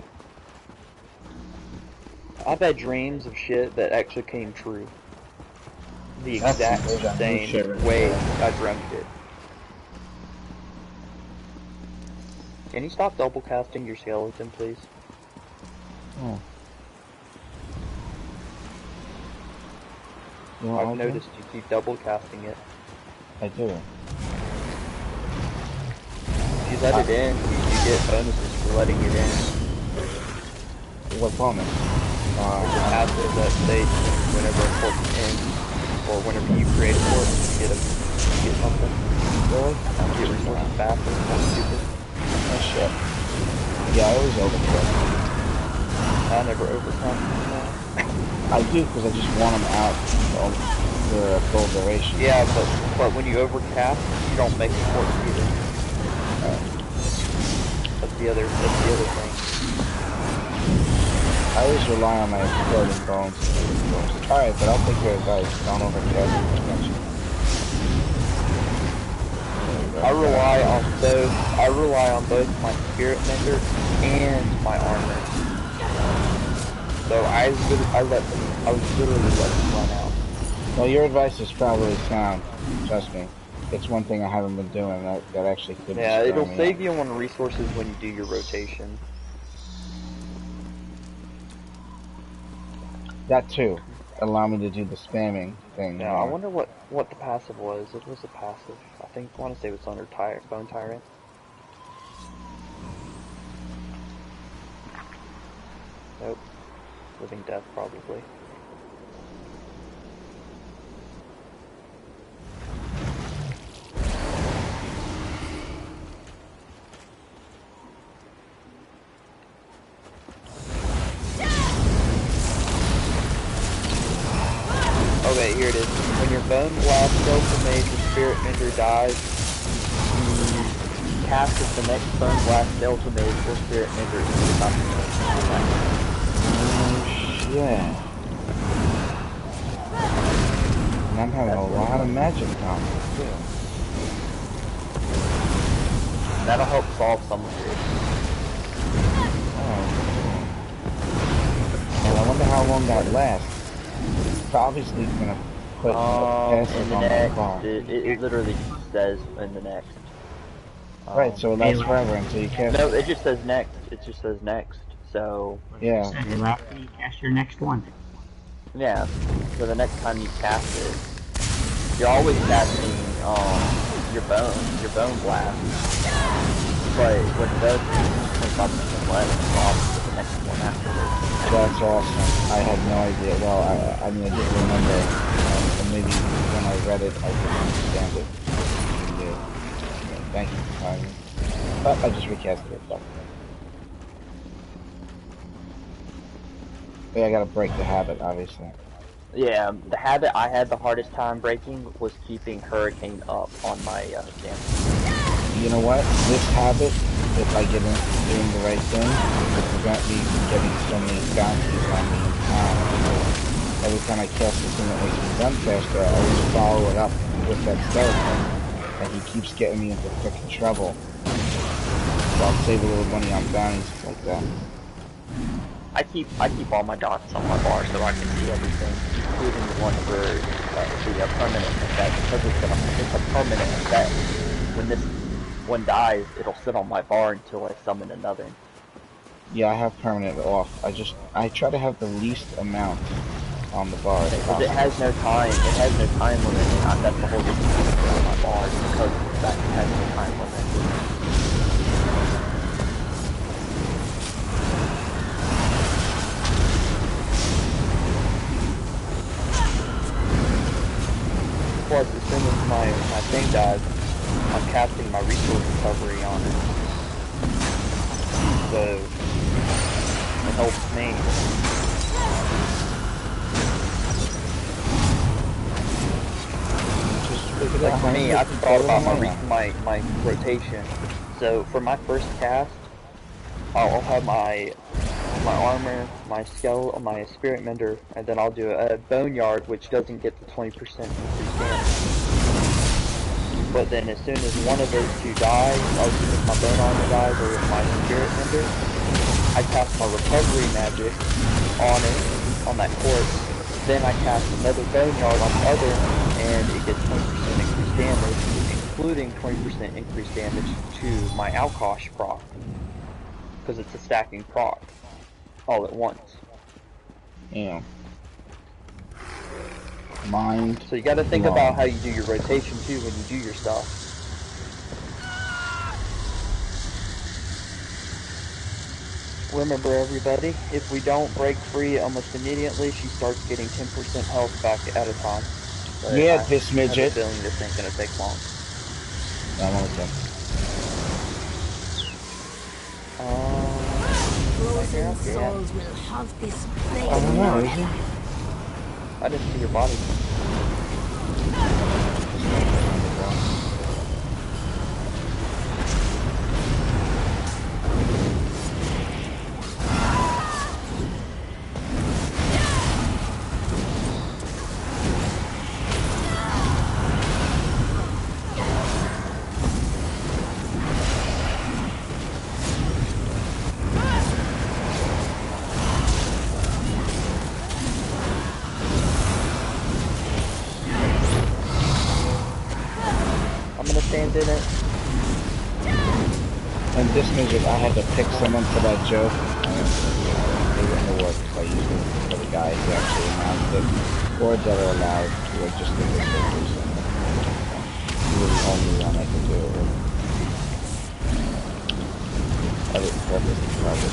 I've had dreams of shit that actually came true. The exact same way I dreamt it. Can you stop double casting your skeleton, please? Oh. You know, I've noticed you keep double casting it. I do. If you let it in, you get bonuses for letting it in. What bonus? There's a passive that states whenever a corpse ends, or whenever you create a corpse, you get something. Really? You get resources faster. That's stupid. Oh shit. Yeah, I always overcome. I never overcome. I do because I just want them out for a full duration. Yeah, but when you overcast, you don't make a corpse either. That's the other thing. I always rely on my exploding bones. Alright, but I'll take your advice. Don't overcast too much. I rely on both my spirit mender and my armor. So I was literally letting them run out. Well, your advice is probably sound. Trust me. It's one thing I haven't been doing that actually could. Yeah, it'll save you on resources when you do your rotation. That too. Allow me to do the spamming thing. Yeah, I wonder what the passive was. It was a passive. I want to say it was under Bone Tyrant. Nope. Living Death, probably. Okay, here it is. When your Bone Blast Delta the Spirit Mender dies, you cast as the next Bone Blast Delta or Spirit Mender into the top of the yeah. And I'm having a lot of magic combos too. That'll help solve some of it. Oh, cool. Well, I wonder how long that lasts. It's obviously gonna put passive on my bar. It literally says in the next. Right, so it lasts forever until you cast it. No, it just says next. It just says next. So yeah. It lasts until you cast your next one. Yeah. So the next time you cast it, you're always casting your bone blast. But what it does is it's up to left the next one afterwards. That's awesome. I had no idea. Well, I mean, I didn't remember, and maybe when I read it, I didn't understand it. Yeah, thank you for telling me. But I just recasted it, so. Yeah, I gotta break the habit, obviously. Yeah, the habit I had the hardest time breaking was keeping Hurricane up on my damage. You know what? This habit, if I get into doing the right thing, will prevent me from getting so many bounties on me in time. Every time I cast this thing that makes me run faster, I always follow it up with that skeleton, and he keeps getting me into frickin' trouble. So I'll save a little money on bounties like that. I keep all my dots on my bar so I can see everything, including the one for the permanent effect, because it's a permanent effect. When this one dies, it'll sit on my bar until I summon another. Yeah, I have permanent off. I try to have the least amount on the bar. Because it has no time. It has no time limit. And that's the whole reason I put it on my bar, because that has no time limit. Plus, as soon as my thing dies, I'm casting my resource recovery on it. So, it helps me. Like for me, I've thought about my rotation. So, for my first cast, I'll have my armor, my skeleton, my spirit mender, and then I'll do a boneyard, which doesn't get the 20% increased damage. But then as soon as one of those two dies, as soon as my bone armor dies or my spirit mender, I cast my recovery magic on it, on that corpse. Then I cast another boneyard on the other, and it gets 20% increased damage, including 20% increased damage to my Alkosh proc. Because it's a stacking proc. All at once. Yeah. Mind. So you gotta think about how you do your rotation too when you do your stuff. Remember everybody, if we don't break free almost immediately, she starts getting 10% health back at a time. But yeah, this midget. I have a feeling this ain't gonna take long. I'm okay. Frozen souls will have this place. I don't know, is he? I didn't see your body. In it. And this midget, I had to pick someone for that joke. they wouldn't have worked if I used it for the guys who actually announced it, or that are allowed, who are just the researchers. You were the only one I could do it with. I didn't purposely cover.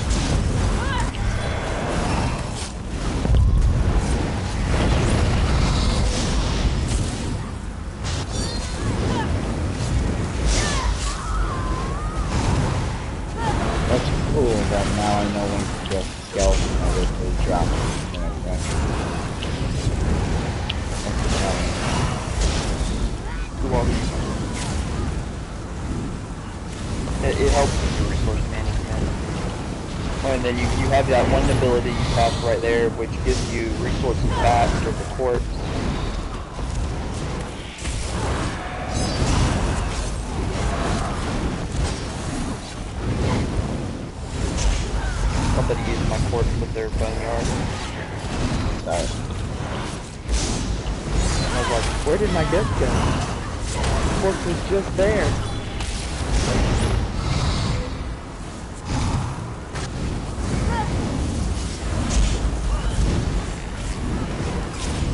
That's cool that now I know when to get skeleton or if they drop it. That's exciting. It helps with your resource management. And then you have that one ability you have right there, which gives you resources back to the corpse. Somebody used my corpse with their boneyard. Sorry. I was like, where did my guts go? The corpse was just there.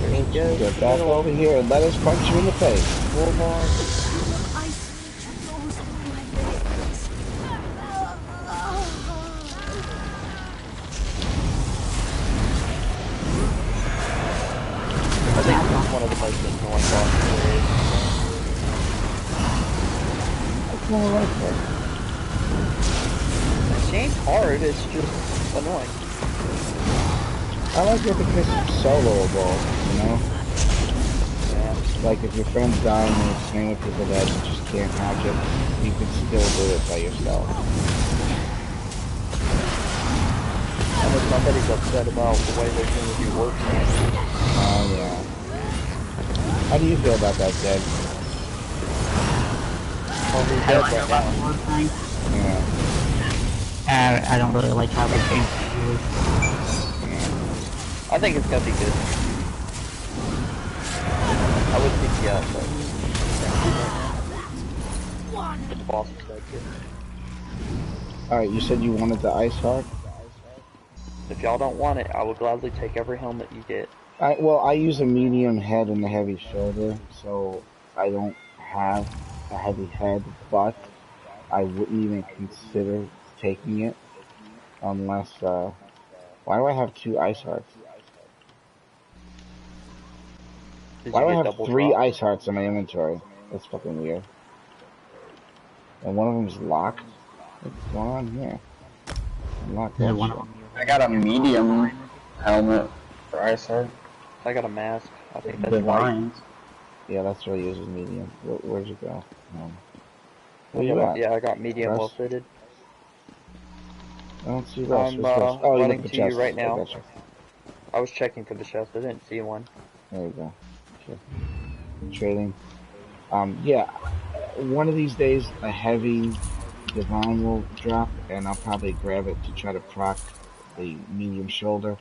There you go. Get back over here and let us punch you in the face. Move on. Isolate those on my legs. I think this is one of the most annoying bosses there is. I kind of like that. She ain't hard, it's just annoying. I like it because it's soloable, you know? Yeah. Like if your friend's dying and you're playing with people that you just can't hack it, you can still do it by yourself. And if somebody's upset about the way they're going to do work, Oh yeah. How do you feel about that, Dad? well, he's I dead like right about now. the work thing. Yeah. I don't really like how they changed it. I think it's going to be good. I would pick you up, but the boss is dead too. Alright, you said you wanted the ice heart? If y'all don't want it, I will gladly take every helmet you get. Well, I use a medium head and a heavy shoulder, so I don't have a heavy head, but I wouldn't even consider taking it unless, why do I have 2 ice hearts? Did Why you do I get have double 3 drops? ice hearts in my inventory? That's fucking weird. And one of them is locked? What's going on here? Unlock Is that one shit. of them I got a medium helmet for Iceheart. I got a mask. I think that's light. Divines. Yeah, that's what I use as medium. Where'd you go? Where you at? Yeah, I got medium Russ? well fitted. I don't see Russ. I'm Where's Russ? Oh, you look running at the to you chest. right I now. gotcha. I was checking for the chest. I didn't see one. There you go. Okay. Trading. Yeah. One of these days, a heavy divine will drop, and I'll probably grab it to try to proc the medium shoulder,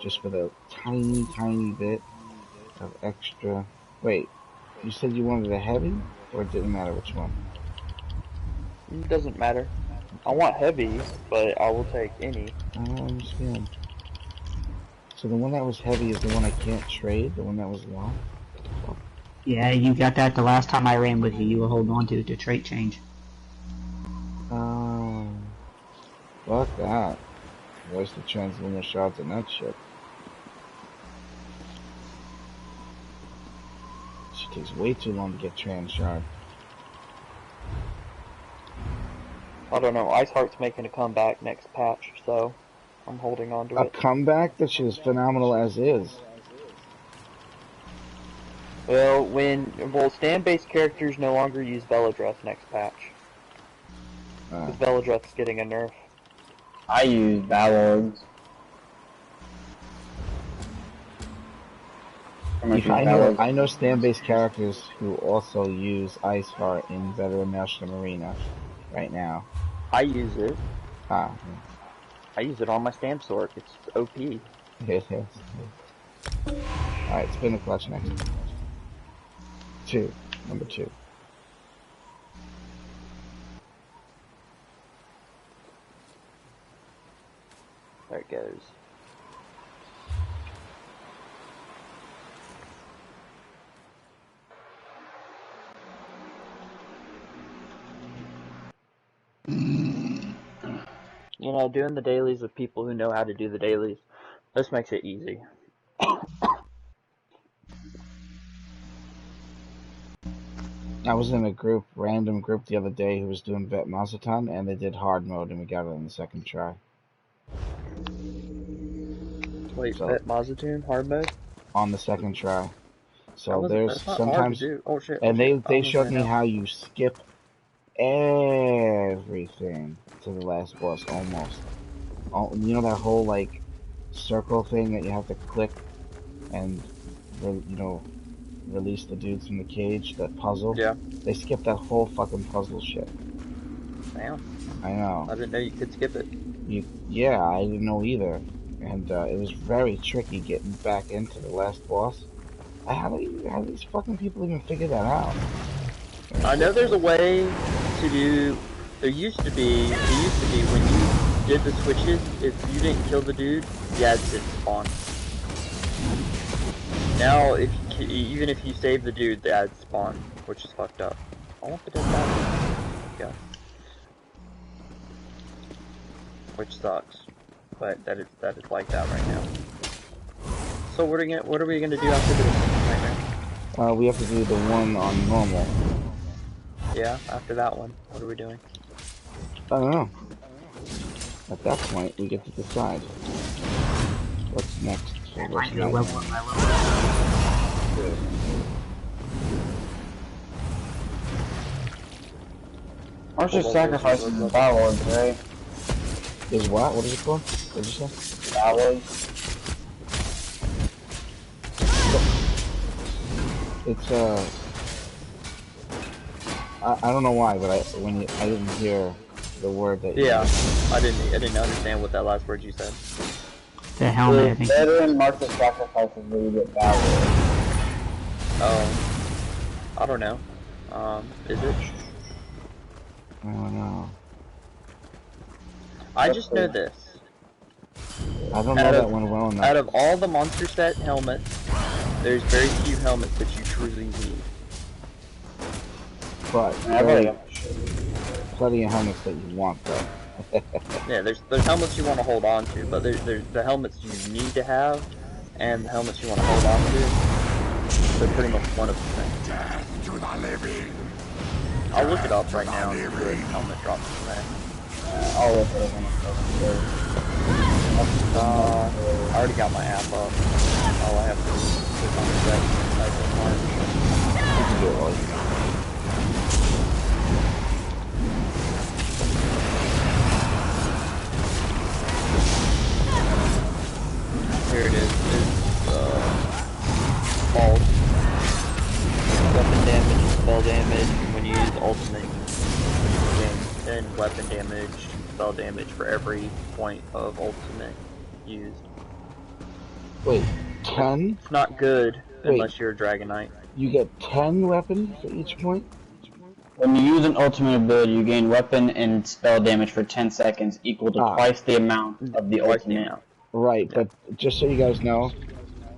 just for the tiny, tiny bit of extra. Wait, you said you wanted a heavy, or it didn't matter which one? It doesn't matter. I want heavy, but I will take any. I don't understand. So the one that was heavy is the one I can't trade, the one that was locked? Yeah, you got that the last time I ran with you. You were holding on to it to trait change. Oh, fuck that. Wasted translunar shards and that shit. She takes way too long to get trans shard. I don't know. Iceheart's making a comeback next patch, so I'm holding on to A it. comeback? That shit is phenomenal as is. Well, stand-based characters no longer use Veladreth next patch. Because Veladreth's getting a nerf. I use Balords. I know stand-based characters who also use Ice Heart in Veteran National Arena right now. I use it. Ah, I use it on my stamp sword. It's OP. yes. Alright, spin the clutch next. Number 2. There it goes. You know, doing the dailies with people who know how to do the dailies, this makes it easy. I was in a random group the other day who was doing Vet Mazatan, and they did hard mode, and we got it on the second try. Wait, So, Vet Mazatoon, hard mode? on the second try. So there's That's not hard to sometimes, do. Oh shit, and I'm they losing showed it me now. how you skip everything to the last boss almost. You know that whole like circle thing that you have to click and release the dudes from the cage, that puzzle. Yeah. They skipped that whole fucking puzzle shit. Damn. I know. I didn't know you could skip it. Yeah, I didn't know either, and it was very tricky getting back into the last boss. How do these fucking people even figure that out? I know there's a way to do. There used to be when you did the switches, if you didn't kill the dude, the ads didn't spawn. Now, even if you save the dude, the ads spawn, which is fucked up. I want the dead body. Yeah. Which sucks, but that is like that right now. So what are we gonna do after this nightmare? We have to do the one on normal. Yeah, after that one, what are we doing? I don't know. At that point, we get to decide what's next for this night. Aren't you sacrificing the Balords, right? Is what? What is it called? What did you say? Balords. It's I don't know why, but I didn't hear the word that you I didn't understand what that last word you said. The helmet, I think. Veteran mark the sacrifices where you get Balords. Oh, I don't know. Is it? I don't know. I just know this. I don't know that one well enough. Out of all the monster set helmets, there's very few helmets that you truly need. But plenty of helmets that you want though. Yeah, there's helmets you want to hold on to, but there's the helmets you need to have, and the helmets you want to hold on to. They're pretty much one of the things. Death to the living. I'll look it up right now and see what helmet drops from there. I'll look at it I already got my app up. All I have to do is click on the set and type in March. You can do it all you want. Here it is. It's alt. Weapon damage and spell damage. When you use ultimate, you gain 10 weapon damage, spell damage for every point of ultimate used. Wait, 10? It's not good unless you're a Dragonite. You get 10 weapons for each point? When you use an ultimate ability, you gain weapon and spell damage for 10 seconds, equal to twice the amount of the ultimate. Right, but just so you guys know,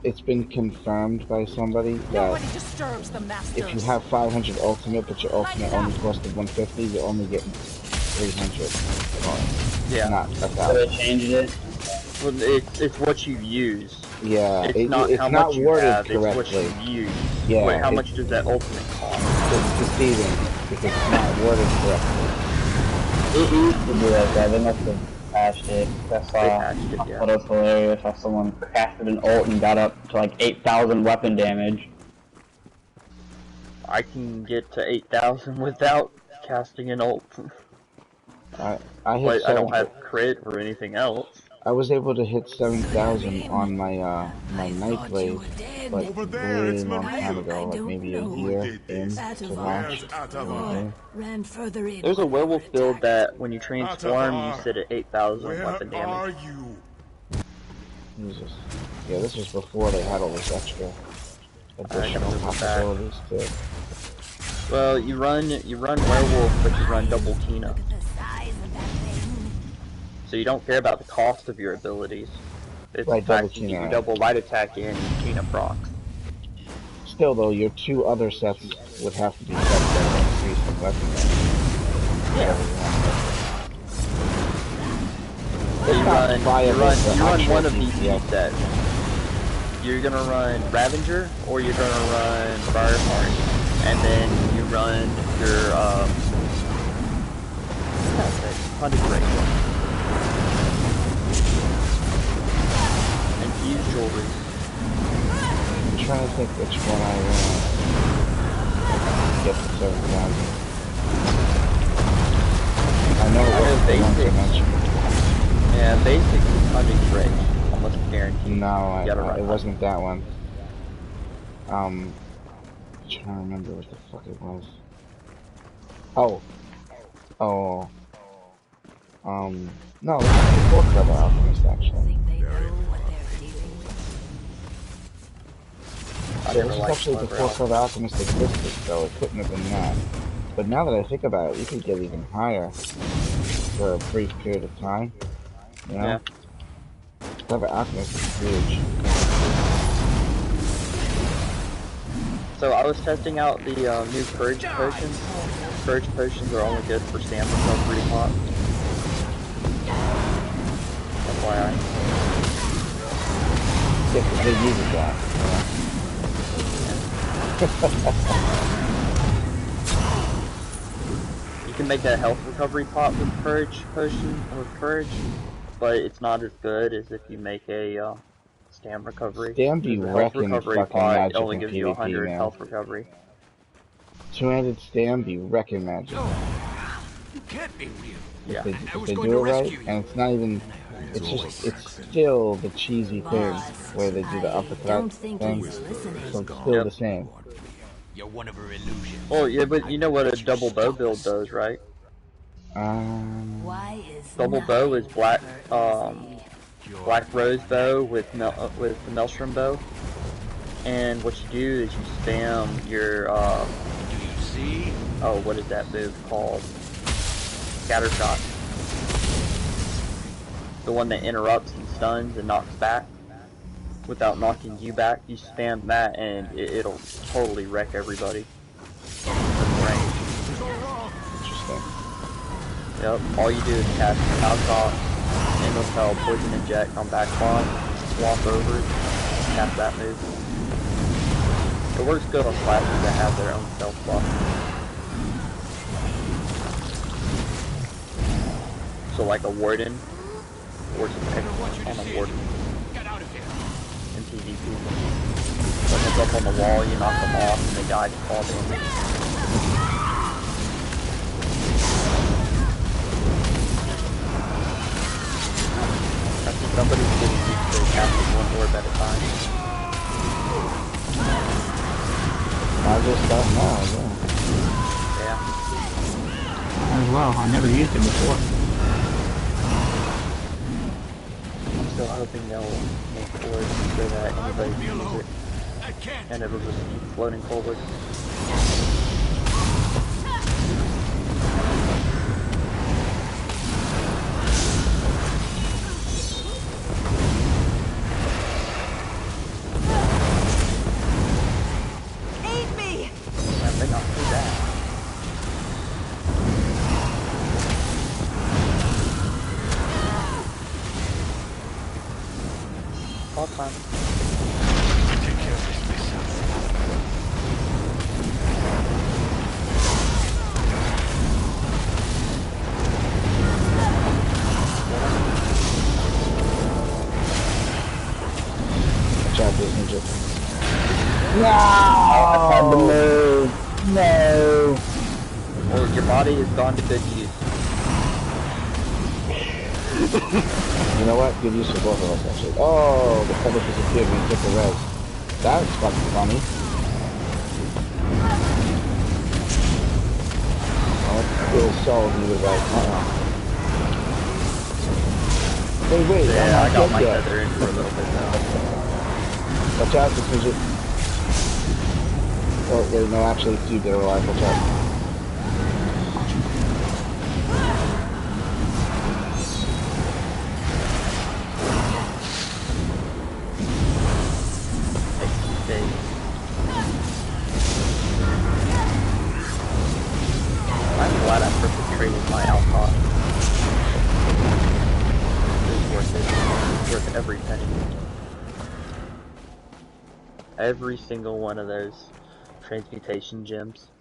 it's been confirmed by somebody that disturbs the if you have 500 ultimate, but your ultimate only costed 150, you're only getting 300. Yeah. Not So 1,000. they changed it. Well, it's what you use. Yeah, It's not how not much you worded have, correctly. it's what you use. Yeah, Wait, how much does that ultimate cost? It's deceiving because it's not worded correctly. It used to be like that. They must have patched it. That's They patched it, yeah. I thought it was hilarious how someone crafted an ult and got up to like 8,000 weapon damage. I can get to 8,000 without casting an ult. I But I don't have crit or anything else. I was able to hit 7,000 on my my night blade, but Over there, way it's long not time you. ago, like maybe a year into launch. Where's Atava? Ran further in. There's a werewolf build that when you transform, you sit at 8,000 Where weapon are damage. you? Jesus. Yeah, this was before they had all this extra additional this is back. possibilities too. Well, you run werewolf, but you run double Tina. Look at the size of that thing. So you don't care about the cost of your abilities. It's Right, the fact double that you Tina. do double light attack and Tina procs. Still though, your two other sets would have to be sets that increase in weapon damage. Yeah. you not run viable for actual one of these DPS. two sets. You're gonna run Ravager or you're gonna run Fireheart, and then you run your Hunted Break. Infused Jewelry. I'm trying to think which one I get the 7,000. I know it was the ones I mentioned. Yeah, basic is Hunted Break. Almost guaranteed. No, It wasn't that one. I'm trying to remember what the fuck it was. Oh. No, this is before Clever Alchemist, actually. Think they know what they're dealing with? Yeah, this is actually before Clever Alchemist existed, so it couldn't have been that. But now that I think about it, you could get even higher for a brief period of time. You know? Yeah. Clever Alchemist is huge. So I was testing out the new Courage potions. Courage potions are only good for stamina recovery pot. FYI. Yeah, because they use it that. You can make a health recovery pot with Courage potion with Courage, but it's not as good as if you make a stam recovery. Stam be The health wrecking recovery fucking pot magic only in gives you PvP, 100 man. health recovery. Two-handed Stam be wrecking magic. No, you can't be real. Yeah. If I was they going do to it right, rescue you. and it's not even, it's still the cheesy thing where they do the I uppercut don't think thing, he's listening. so it's still the same. You're one of her illusions. Well, yeah, but you know what a double bow build does, right? Why is Double bow is black, easy? black rose bow with the maelstrom bow, and what you do is you spam your Do you see? oh, what is that move called? Scatter shot. The one that interrupts and stuns and knocks back without knocking you back. You spam that and it'll totally wreck everybody. Interesting. Yep, all you do is cast Alcock, Endless Hell, Poison Inject on backbone, walk over, cast that move. It works good on classes that have their own stealth buff. So like a Warden, or some pick on a Warden Get out of here. in PvP. When it's up on the wall, you knock them off and they die to fall damage. I think somebody's getting used to casting one orb at a time. I just thought now, yeah. Yeah. As well, I never used it before. I'm still hoping they'll make orbs so that anybody can use it. I can't. And it'll just keep floating forward. Aid me! Man, they got through that. All time. Take care of this myself. Watch out, this ninja. I had to move. No. Well, your body has gone to good use. You know what? Good use for both of us, actually. Oh, the feather disappeared when you took the res. That's fucking funny. Oh, it solved you the right. Wait, Yeah, I I'm got not my dead yet. feather in for a little bit now. Watch out, this ninja. Oh, wait, no, actually, it's you that are alive. Watch out. I'm glad I perpetrated my alcohol. This every single one of those transmutation gems.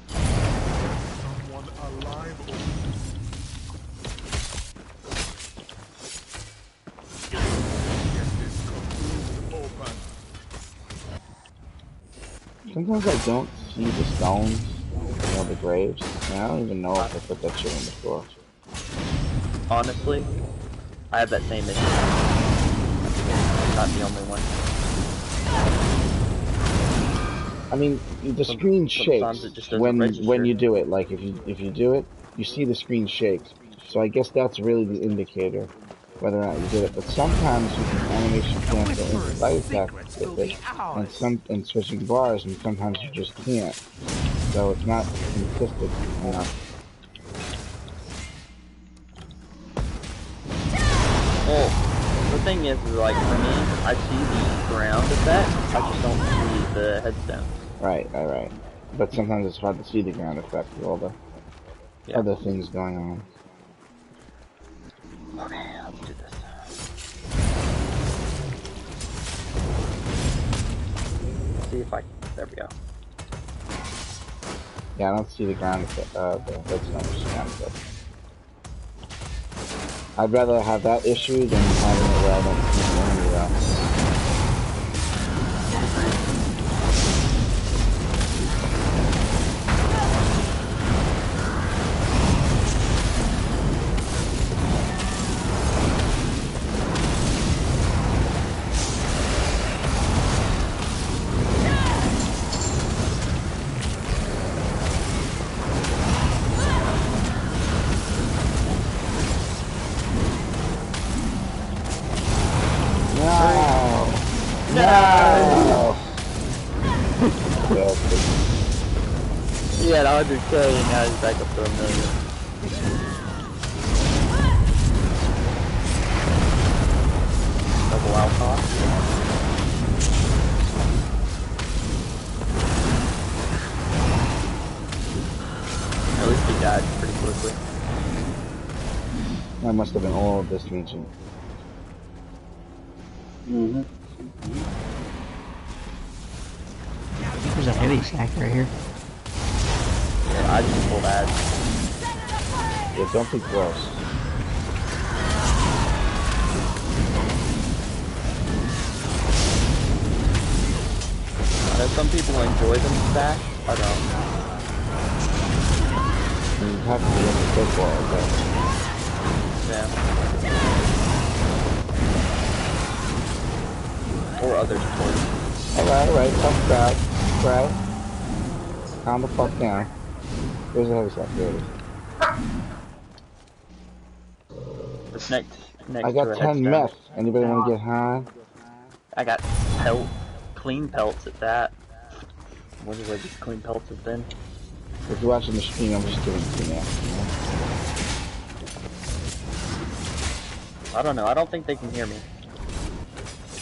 Someone alive or get this confused open. Sometimes I don't see the stones, the graves, and I don't even know if I put that shit in the floor. Honestly, I have that same issue. I'm not the only one. I mean, the screen shakes it just doesn't when register. you do it. Like if you do it, you see the screen shakes. So I guess that's really the indicator whether or not you did it. But sometimes you can animation cancel into light attack with it, and switching bars, and sometimes you just can't. So it's not consistent enough. Well, the thing is like for me, I see the ground effect. I just don't see the headstone. Right. But sometimes it's hard to see the ground effect with all the other things going on. Okay, let's do this. See if I. There we go. Yeah, I don't see the ground effect. The headstone ground effect. I'd rather have that issue than having it where I don't see the enemy though. He had 100k and now he's back up to 1 million. Double alpha. At least he died pretty quickly. That must have been all of this region. There's a heavy stack right here. Yeah, I just pulled ads. Yeah, don't be gross. I know some people enjoy them stacked. I don't. You have to be in the football, okay? Yeah. Or other sports. Alright, tough crowd. Right? Calm the fuck down. There's a heavy stack, there it is. It's next I got to a 10 headstone. meth. Anybody want to get high? I got clean pelts at that. What do these clean pelts have been? If you're watching the stream, I'm just giving it to you now. I don't know. I don't think they can hear me.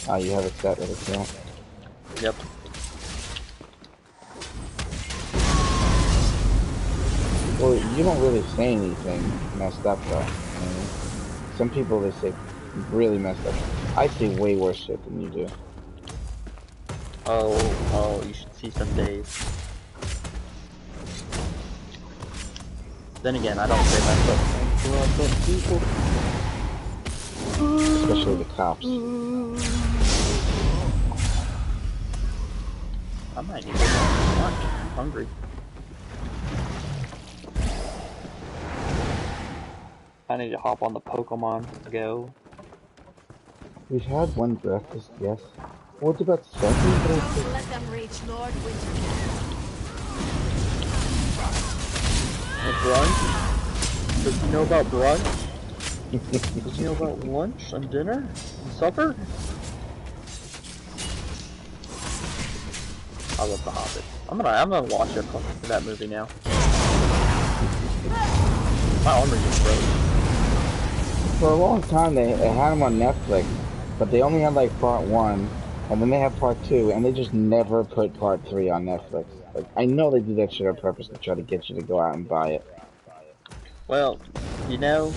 Oh, you have it set with a count? Yep. Well, you don't really say anything messed up, though. Some people, they say really messed up. I say way worse shit than you do. Oh, you should see some days. Then again, I don't say messed up things to other people. Especially the cops. I might need to get some lunch. I'm hungry. I need to hop on the Pokemon Go. We've had one breakfast, yes. What about second breakfast? Don't let them reach Lord Winterfell. Brunch? Does he know about brunch? Does he know about lunch and dinner and supper? I love The Hobbit. I'm gonna watch that movie now. My armor just broke. For a long time, they had them on Netflix, but they only had like part 1, and then they have part 2, and they just never put part 3 on Netflix. Like, I know they do that shit on purpose to try to get you to go out and buy it. Well, you know,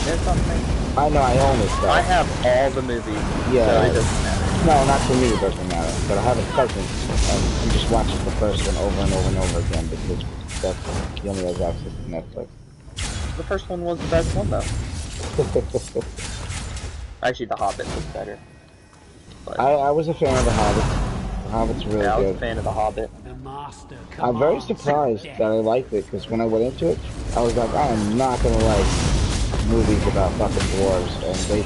miss something? I know, I own it though. I have all the movies, Yeah. so it doesn't matter. No, not for me, it doesn't matter. But I have a cousin, and he just watches the first one over and over and over again because that's he only has access to Netflix. The first one was the best one, though. Actually, The Hobbit was better. But I was a fan of The Hobbit. The Hobbit's really yeah, I was a good. fan of The Hobbit. The master I'm very commands surprised death. that I liked it because when I went into it, I was like, I am not gonna like movies about fucking dwarves, and they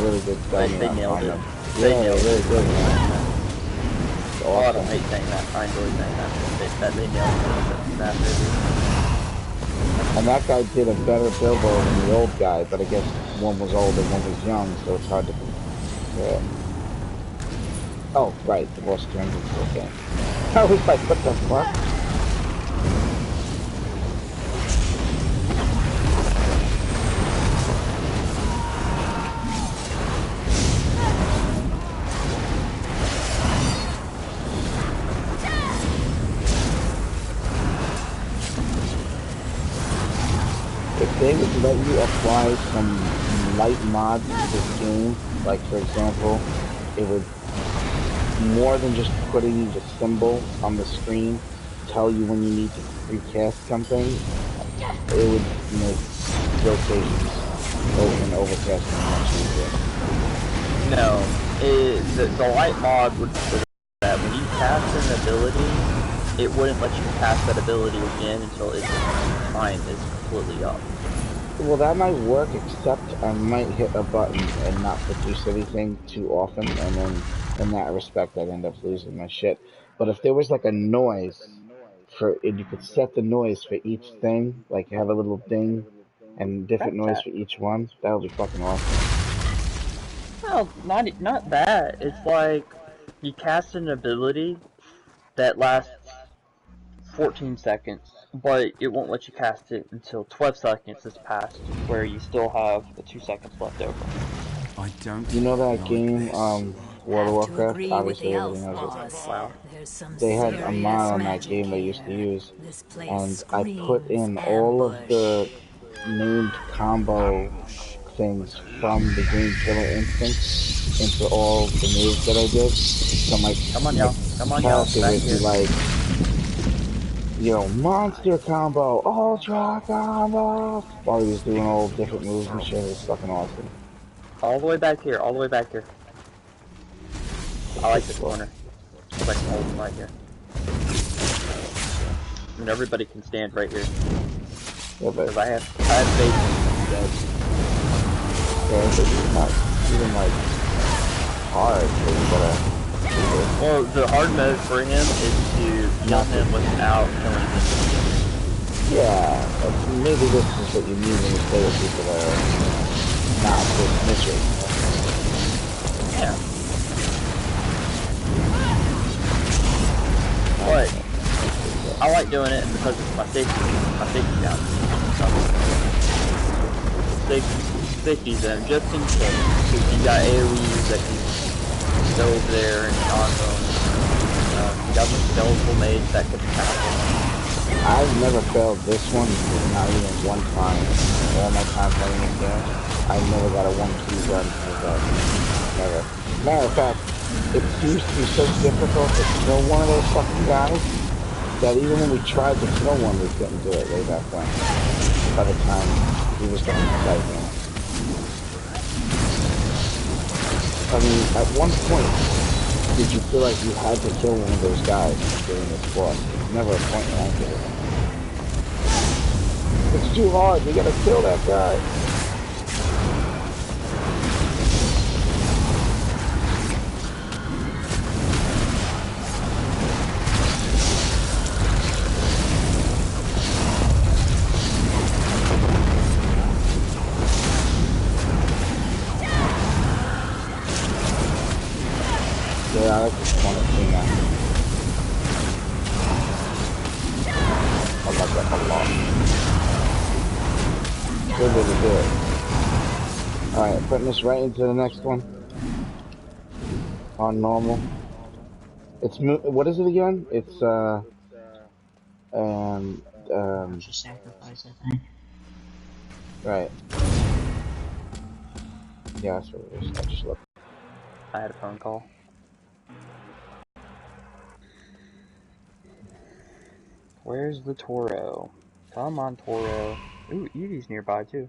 really did sell me They nailed on it. them. They Yeah, nailed they really it. did, man. It's Oh, I don't awesome. hate saying that. I enjoy saying that. That they nailed it. That movie. And that guy did a better Bilbo than the old guy, but I guess one was old and one was young, so it's hard to compare. Oh, right, the boss turned into a game. I was like, what the fuck? If they would let you apply some light mods to this game, like for example, it would more than just putting the symbol on the screen tell you when you need to recast something, it would make rotations and overcasting much easier. No, the light mod would consider that when you cast an ability, it wouldn't let you cast that ability again until its time is completely up. Well, that might work, except I might hit a button and not produce anything too often, and then in that respect, I'd end up losing my shit. But if there was like a noise and you could set the noise for each thing, like have a little ding and different noise for each one, that would be fucking awesome. Well, not that. It's like you cast an ability that lasts 14 seconds, but it won't let you cast it until 12 seconds has passed, where you still have 2 seconds left over. I don't You know that like game, this. World of Have to Warcraft? agree with Obviously, the everybody elf knows it. boss. Wow. There's some They had a mod serious on that magic game I used to here. use, This place and I put screams in all of ambush. the named combo things from the game Killer Instinct into all the moves that I did. So my Come on, y'all. Come on, y'all. character Back would be here. like, monster combo, ultra combo, while he was doing all different moves and shit. It was fucking awesome. All the way back here. All the way back here. I like this corner. So I can hold them right here. And everybody can stand right here. Yeah, but Because I have faith in you guys. yeah, but it's not even like hard, so you gotta do this. Well, the hard mode for him is to kill him without killing him. Yeah, but maybe this is what you need when you play with people that are not this misery. Yeah. But I like doing it because it's my safety down. Safety zone, just in case. You got AoEs that can go over there and knock them. You got the skeletal mage that can attack them. I've never failed this one, not even one time. All my time playing this game, I never got a 1-2 gun with that. Never. Matter of fact, it seems to be so difficult to kill one of those fucking guys that even when we tried to kill one, we couldn't do it way back when. By the time he was getting exciting. I mean, at one point, did you feel like you had to kill one of those guys during this boss? There's never a point where I did it. It's too hard, you gotta kill that guy. Yeah, I just want to see that. I like that a lot. Good way to do it. Alright, putting this right into the next one. On normal. What is it again? It's, Just sacrifice, I think. right. Yeah, that's what it is. I just looked. I had a phone call. Where's the Toro? Come on, Toro. Ooh, Evie's nearby too.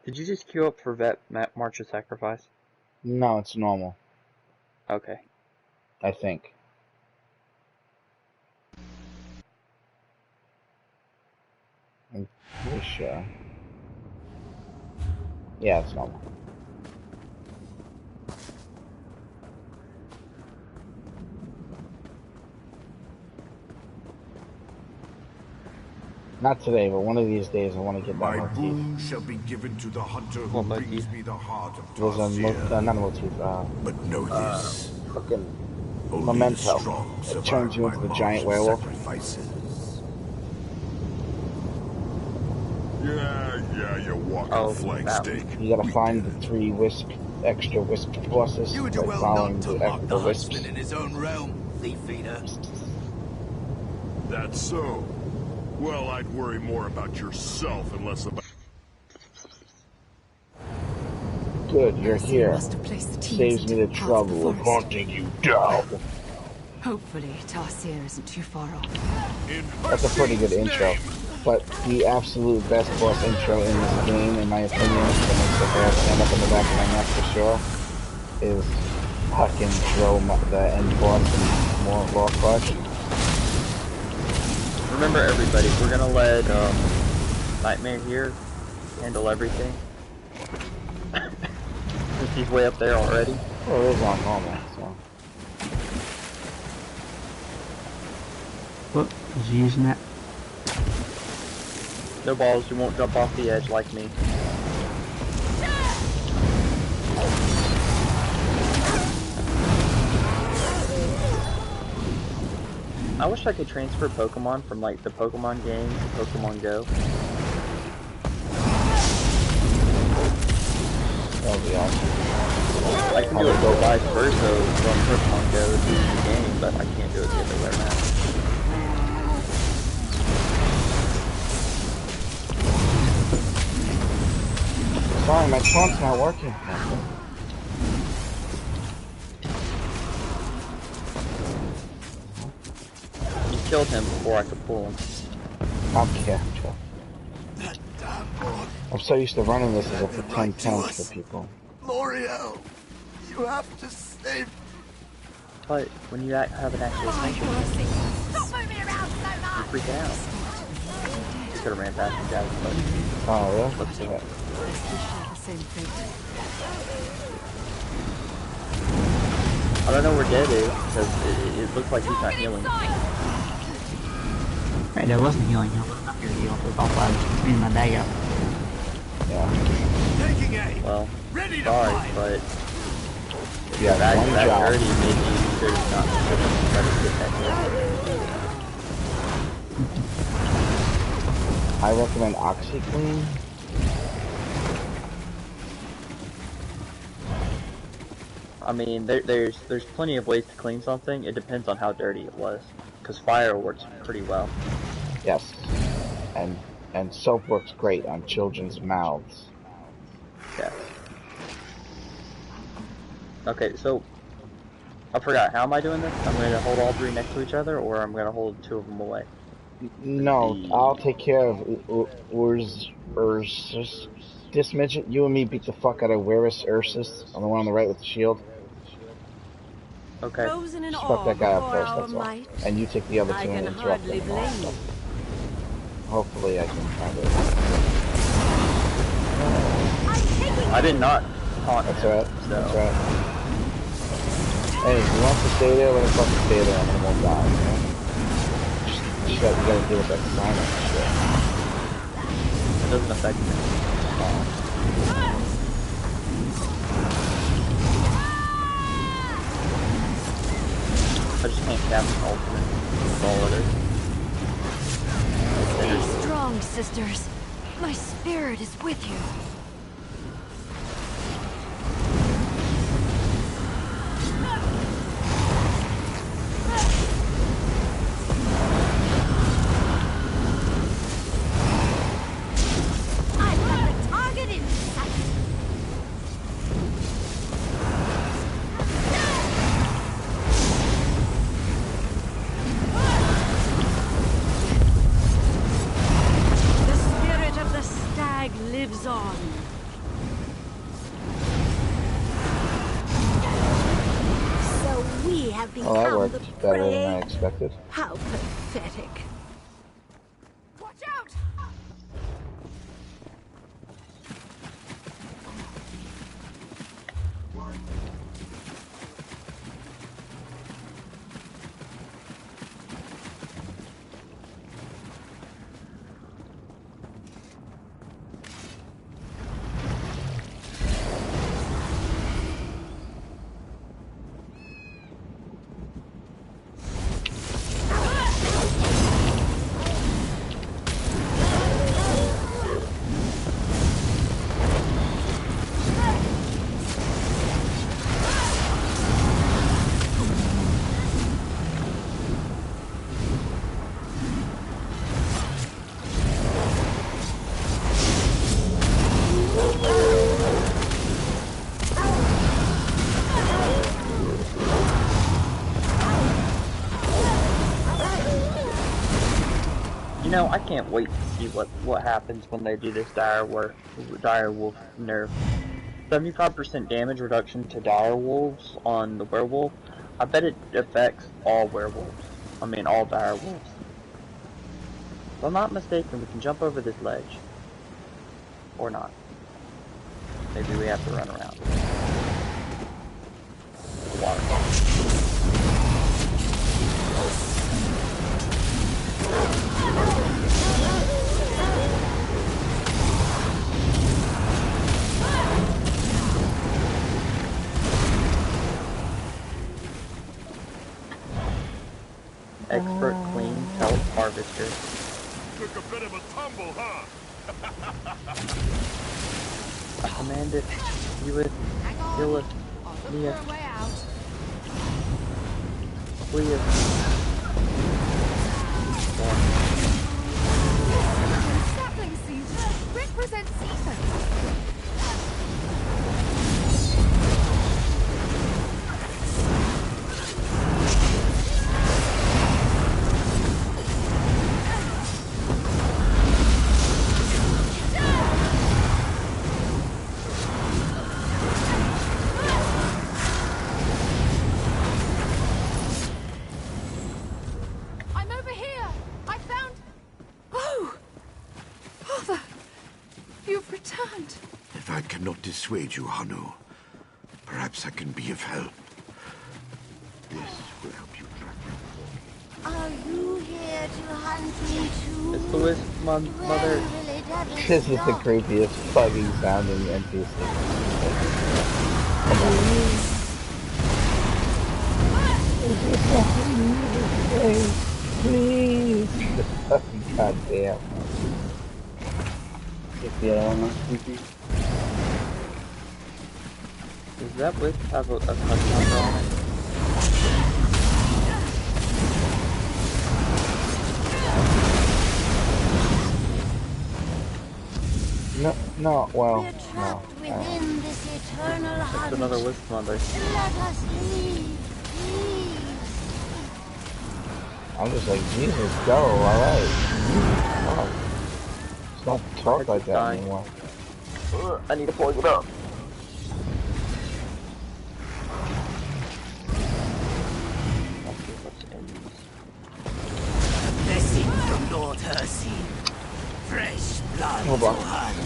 Did you just queue up for Vet March of Sacrifice? No, it's normal. Okay. I think. I'm pretty sure. Yeah, it's normal. Not today, but one of these days I want to get that My motif. boon shall be given to the hunter who What brings motif? me the heart of There's a Tarsier. not a motif, But know this. fucking Only the memento. strong It survive turns you my into the march giant of werewolf. sacrifices. Yeah, you walking flank that steak. You gotta We find did the it. 3 extra wisp bosses You would do by well following not to the, mock the the wisps. huntsman in his own realm, thief eater. That's so. Well, I'd worry more about yourself and less about... Good, you're So here. must have placed the teams Saves me into the path of trouble of forest. hunting you down. Hopefully, Tarsier isn't too far off. In That's a pretty good Hershey's intro. name! But the absolute best boss intro in this game, in my opinion, that makes the hair stand up in the back of my neck for sure, is fucking the end boss and more Law Fudge. Remember, everybody, we're gonna let Nightmare here handle everything. Since he's way up there already. Well, it is on normal, so. Whoop, was he using that? No balls, you won't jump off the edge like me. I wish I could transfer Pokemon from like the Pokemon game to Pokemon Go. That would be awesome. I can do it vice versa from Pokemon Go to the game, but I can't do it the other way around. Sorry, my phone's not working. You killed him before I could pull him. Okay. That damn boy. I'm so used to running this as a The pretend right to tent us. for people. L'Oreal, you have to save. But when you have an actual tank, Stop moving around so you're much! freaking out. Just could have ran past the guy, but Oh, really? let's see. Yeah. The same thing. I don't know where Dead is, because it looks like he's not healing. Right, that wasn't healing. I wasn't up here to heal. It was all I was cleaning my bag up. Yeah. Taking aim. Well, Ready to sorry, fight. but Yeah, that one job. dirty maybe you should not let us get that I recommend OxyClean. I mean, there's plenty of ways to clean something. It depends on how dirty it was, because fire works pretty well. Yes. And soap works great on children's mouths. Yeah. Okay, so I forgot. How am I doing this? I'm going to hold all 3 next to each other, or I'm going to hold 2 of them away. No, I'll take care of Ursus. This midget, you and me beat the fuck out of Ursus, on the one on the right with the shield. Okay. Frozen in Just awe fuck that guy up before first, our that's all. might. And you take the other 2 I and can interrupt hardly them. blame you. Hopefully I can find it. I did not taunt That's him, right. so... That's right. Hey, if he wants to stay there, let him fucking stay there and then won't die, you know? You gotta deal with that silence shit. It doesn't affect me. I just can't cast an ultimate. That's all it is. Stay strong, sisters. My spirit is with you. better than I prey? expected. How pathetic. Watch out! You know, I can't wait to see what happens when they do this dire wolf nerf. 75% damage reduction to dire wolves on the werewolf. I bet it affects all werewolves. I mean, all dire wolves. If I'm not mistaken, we can jump over this ledge. Or not. Maybe we have to run around. Waterfall. Expert clean pelt harvester. Took a bit of a tumble, huh? I command it. Healeth, Nia, Cleus. Sapling seeds represent season. I'm over here. I found. Oh, Father, you've returned. If I cannot dissuade you, Hanu, perhaps I can be of help. This will help you track them. Are you here to hunt me too? It's the wisp mother. This is the creepiest fucking sounding NPC. Come on. Please. God damn. If the other one was creepy. Does that wisp have a touchdown on it? No, well, We're no. trapped within this eternal It's hunt. another wisp mother. Let us leave, please. I'm just like, Jesus, go, alright. Oh. Let's not talk like that dying. anymore. I need to plug it up. Blessing from Lord Hercy. Fresh blood Hold on. to hunt.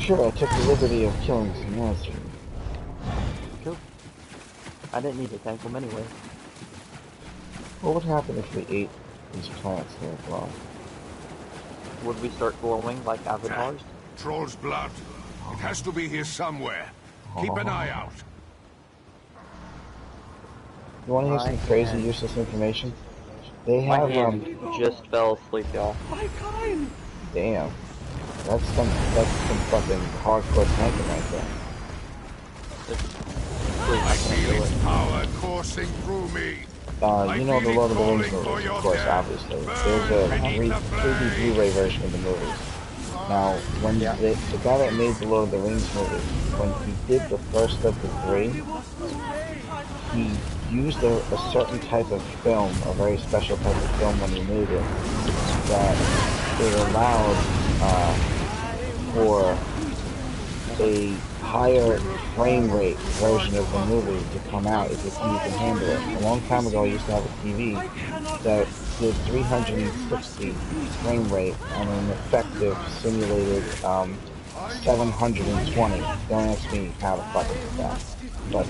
Sure, I took the liberty of killing some monsters. Cool. I didn't need to thank them anyway. What would happen if we ate these plants here as well? Would we start glowing like avatars? Troll's blood. It has to be here somewhere. Keep an eye out. You want to hear some I crazy, can. useless information? They My have, hand just fell asleep, y'all. damn. That's some fucking hardcore tanking right there. I feel its power coursing through me. You know the Lord of the Rings movies, of course, obviously. There's a 3D Blu-ray version of the movies. Now, when the guy that made the Lord of the Rings movies, when he did the first of the three, he used a certain type of film, a very special type of film when he made it, that it allowed for a higher frame rate version of the movie to come out if your TV can handle it. A long time ago, I used to have a TV that did 360 frame rate on an effective simulated 720. Don't ask me how the fuck it did that, but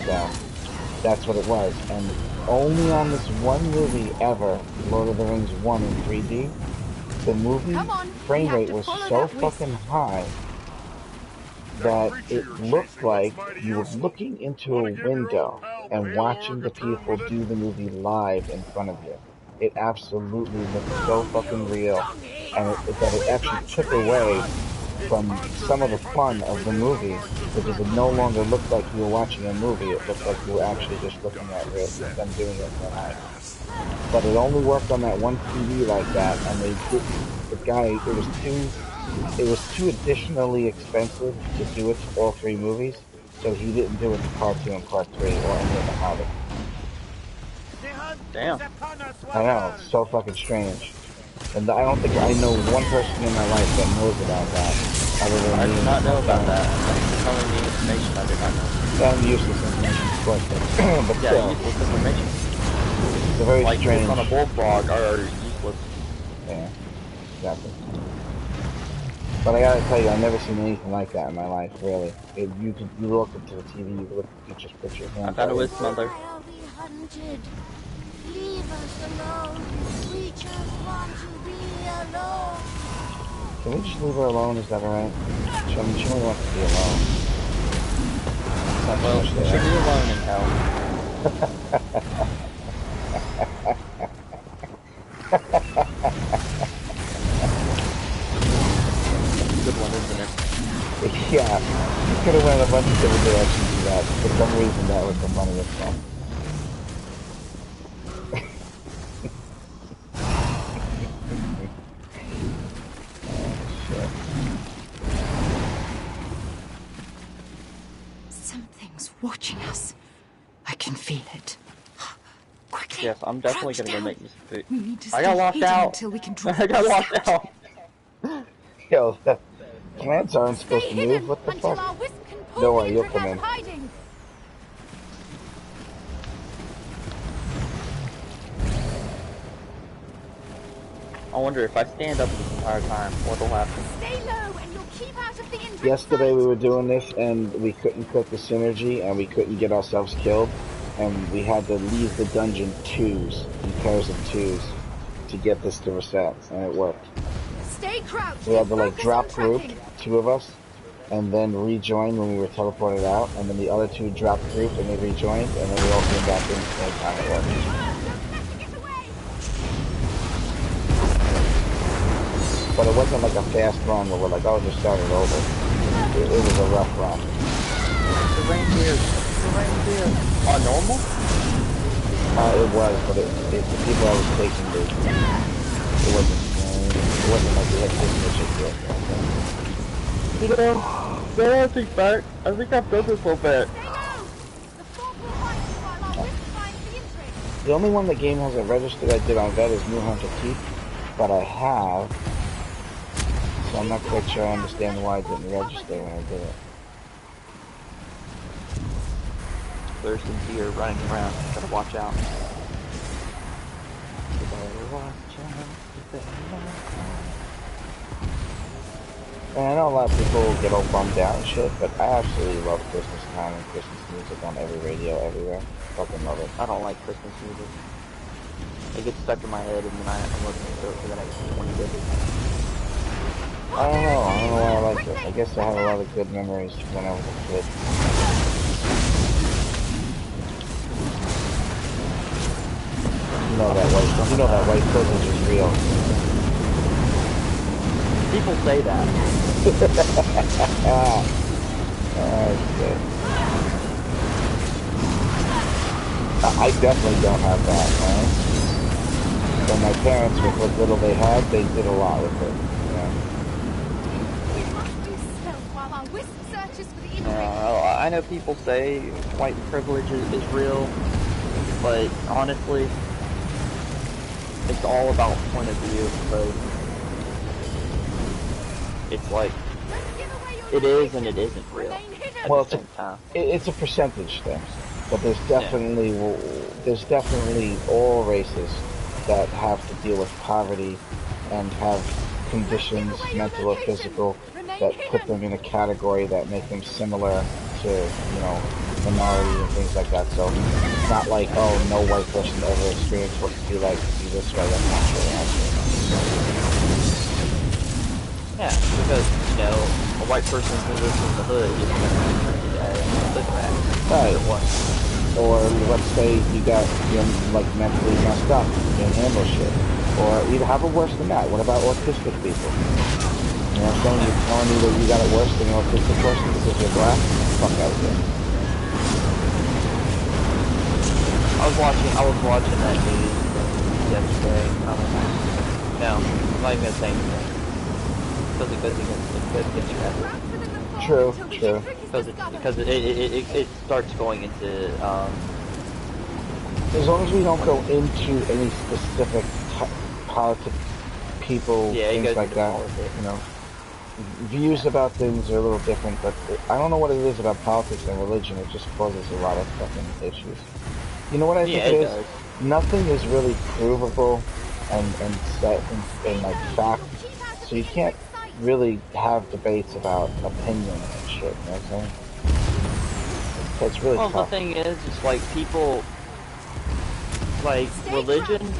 that's what it was. And only on this one movie ever, Lord of the Rings 1 in 3D, the movie frame rate was so fucking high that it looked like you were looking into a window and watching the people do the movie live in front of you. It absolutely looked so fucking real, and that it actually took away from some of the fun of the movie, because it no longer looked like you were watching a movie. It looked like you were actually just looking at them doing it in real life. But it only worked on that one TV like that, and they didn't. The guy, it was too additionally expensive to do it to all three movies, so he didn't do it to Part 2 and Part 3 or any of the Hobbit. Damn. I know, it's so fucking strange. And I don't think I know one person in my life that knows about that, other than I me. did not know about that. Thanks for telling me information I did not know. Yeah, useless information, of course, but Yeah, still, useless information. it's a very like strange. Like on a bullfrog are useless. Yeah, exactly. But I gotta tell you, I've never seen anything like that in my life, really. You look into the TV, you just put your hand. I've had a wisp mother. Leave us alone. We just want to be alone. Can we just leave her alone? Is that alright? She only wants to be alone. Well, she should be alone in hell. Good one, isn't it? Yeah, you could have went a bunch of different directions with that. For some reason, that was the funniest one. Something's watching us. I can feel it. Quickly. Yes, I'm definitely gonna go make me some food. We need to I got locked out. Until we can draw I got locked out. Yo, plants aren't supposed to move. What the fuck? Don't worry, you'll come in. I wonder if I stand up this entire time, what'll happen. Stay low and you'll keep out of the entrance. Yesterday we were doing this and we couldn't click the synergy and we couldn't get ourselves killed, and we had to leave the dungeon in pairs of twos to get this to reset, and it worked. Stay crouched. We had to like drop group, two of us, and then rejoin when we were teleported out, and then the other two dropped group and they rejoined, and then we all came back in at the same time. It worked. But it wasn't like a fast run where we're like, oh, just start it over. It was a rough run. The reindeer. On normal? It was, but the people I was taking, it wasn't like we had taken the shit yet. You know, now I think back, I think I've done this a little bit. The only one the game hasn't registered I did on Vet is New Hunter Keep, but I have. So I'm not quite sure I understand why it didn't register when I did it. There's some deer running around. Gotta watch out. You better watch out. And I know a lot of people get all bummed out and shit, but I absolutely love Christmas time and Christmas music on every radio everywhere. Fucking love it. I don't like Christmas music. It gets stuck in my head and then I'm listening to it for the next 20 days. I don't know why I like it. I guess I have a lot of good memories when I was a kid. You know that white privilege is real. People say that. Oh, shit. I definitely don't have that, man. So my parents, with what little they had, they did a lot with it. I know people say white privilege is real, but honestly, it's all about point of view, so it's like, it is and it isn't real at Well, the same time. it's a percentage thing, but there's definitely all races that have to deal with poverty and have conditions, mental or physical, that put them in a category that make them similar to, you know, minorities and things like that. So it's not like, oh, no white person ever experienced what it would be like to be this way. That's not true. Yeah, because, you know, a white person who lives in the hood is going to be treated as a rat. Right. Or let's say you're like mentally messed up, you can't handle shit. Or you have it worse than that. What about autistic people? You know what I'm saying? You're telling me that you got it worse than an autistic person because you're black? Fuck out of here. I was watching that news yesterday. No, I'm not even gonna say anything. Because it goes against your ethics. True. Because it starts going into as long as we don't go into any specific politics, people, things like that, you know. Views about things are a little different, but I don't know what it is about politics and religion. It just causes a lot of fucking issues. You know what I think it is? Does. Nothing is really provable and set in like fact, so you can't really have debates about opinions and shit. You know what I'm saying? It's really tough. The thing is, it's like people, like religion,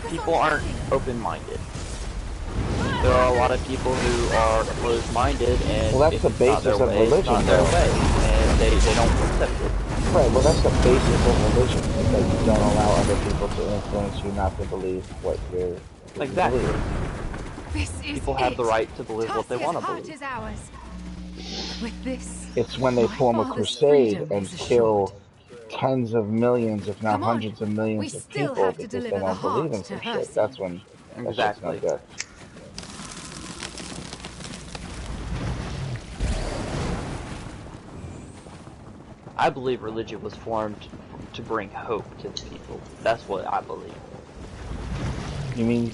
people aren't open-minded. There are a lot of people who are closed-minded, and well, that's the basis of religion, it's not their way, and they don't accept it. Right, well that's the basis of religion, is that you don't allow other people to influence you not to believe what you're exactly. believe. People have the right to believe what they want to believe. With this, it's when they form a crusade and kill tens of millions, if not hundreds of millions of people because they don't believe in some shit. That's when that shit's not good. I believe religion was formed to bring hope to the people. That's what I believe. You mean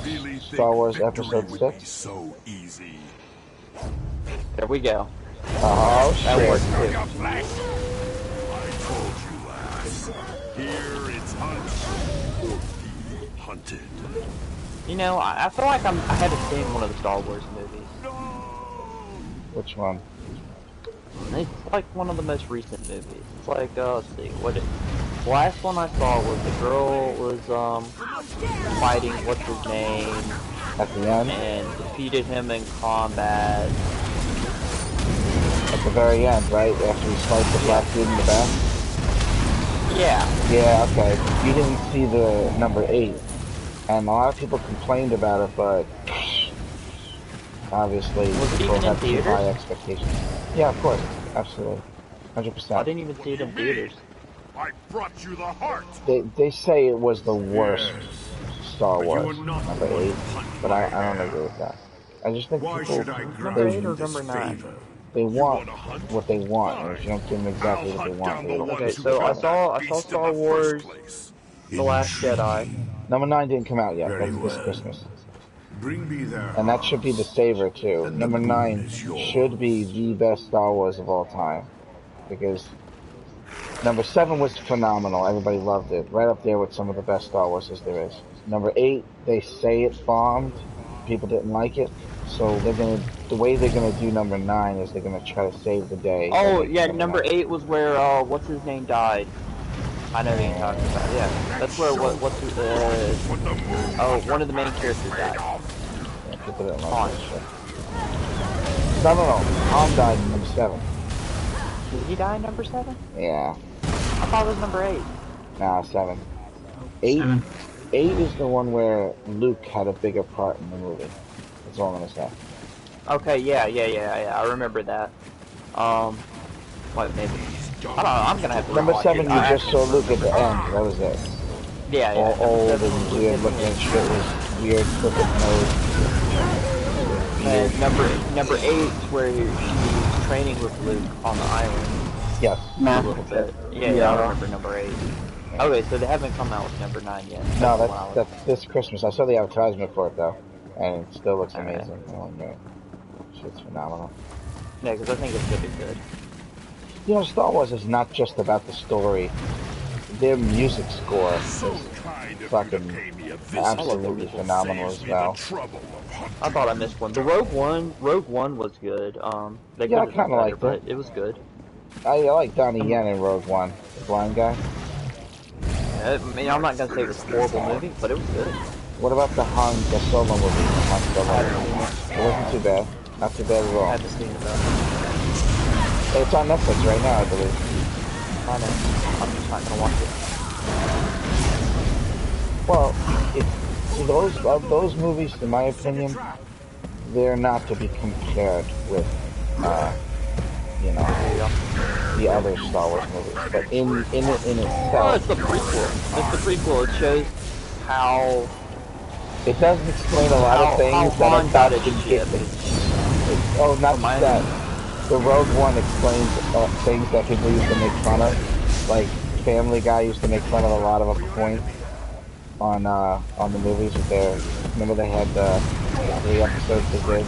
really Star Wars Episode 6? So easy. There we go. Oh shit. That worked too. I told you, lass. Here it's hunt or be hunted. You know, I feel like I haven't seen one of the Star Wars movies. Which one? It's like one of the most recent movies. It's like, let's see, the last one I saw was the girl was, fighting, what's his name? At the end? And defeated him in combat. At the very end, right? After he sliced the black dude in the back? Yeah. Yeah, okay. You didn't see the number 8. And a lot of people complained about it, but obviously people have too high expectations. Yeah, of course. Absolutely. 100%. I didn't even see it in theaters. I brought you the heart. They say it was the worst Star Wars, number 8, but I don't agree with that. I just think people, number 8 or number 9? They want what they want, and if you don't give them exactly what they want, they don't. Okay, so I saw Star Wars The Last Jedi. Number 9 didn't come out yet. That's this Christmas. And that should be the saver too. Number 9 should be the best Star Wars of all time, because number 7 was phenomenal. Everybody loved it. Right up there with some of the best Star Wars as there is. Number 8, they say it bombed. People didn't like it. So the way they're gonna do number 9 is they're gonna try to save the day. Oh yeah, number 8 was where what's his name died. I know who you're talking about. Yeah, that's where one of the main characters died. Yeah, people didn't like that shit. No. Han died in number 7. Did he die in number 7? Yeah. I thought it was number 8. Nah, 7. 8 is the one where Luke had a bigger part in the movie. That's all I'm gonna say. Okay, yeah. I remember that. What, maybe? I don't know, I'm gonna have to Number 7, it. you just saw Luke at the end. That was it. Yeah. All old and weird looking shit was weird, crooked nose. And number 8 is where she's training with Luke on the island. Yes. A little bit. Yeah, I remember number 8. Okay, so they haven't come out with number 9 yet. No, that's this Christmas. I saw the advertisement for it though, and it still looks amazing. Oh man, shit's phenomenal. Yeah, because I think it's gonna be good. You know, Star Wars is not just about the story. Their music score So is kind of you to fucking pay me a visit. absolutely It phenomenal saves as me the well. trouble of hunting. I thought I missed one. The Rogue One was good. They Yeah, could I have done kind of better, liked it. but it was good. I like Donnie Um, Yen in Rogue One, the blind guy. I mean, I'm not gonna say it was a horrible movie, but it was good. What about the Solo movie? The Han I Solo haven't movie. seen it. It wasn't too bad. Not too bad at I all. haven't seen it though. It's on Netflix right now, I believe. I know. I'm just not gonna watch it. Well, those movies, in my opinion, they're not to be compared with, you know, the other Star Wars movies. But in Well, itself, it's the prequel. It's the prequel. It shows how it doesn't explain a lot of how things that are Han got about his to ship. get. Oh, not From just my that. The Rogue One explains things that people used to make fun of. Like Family Guy used to make fun of a lot of a points on the movies with their. Remember they had the 3 episodes they did,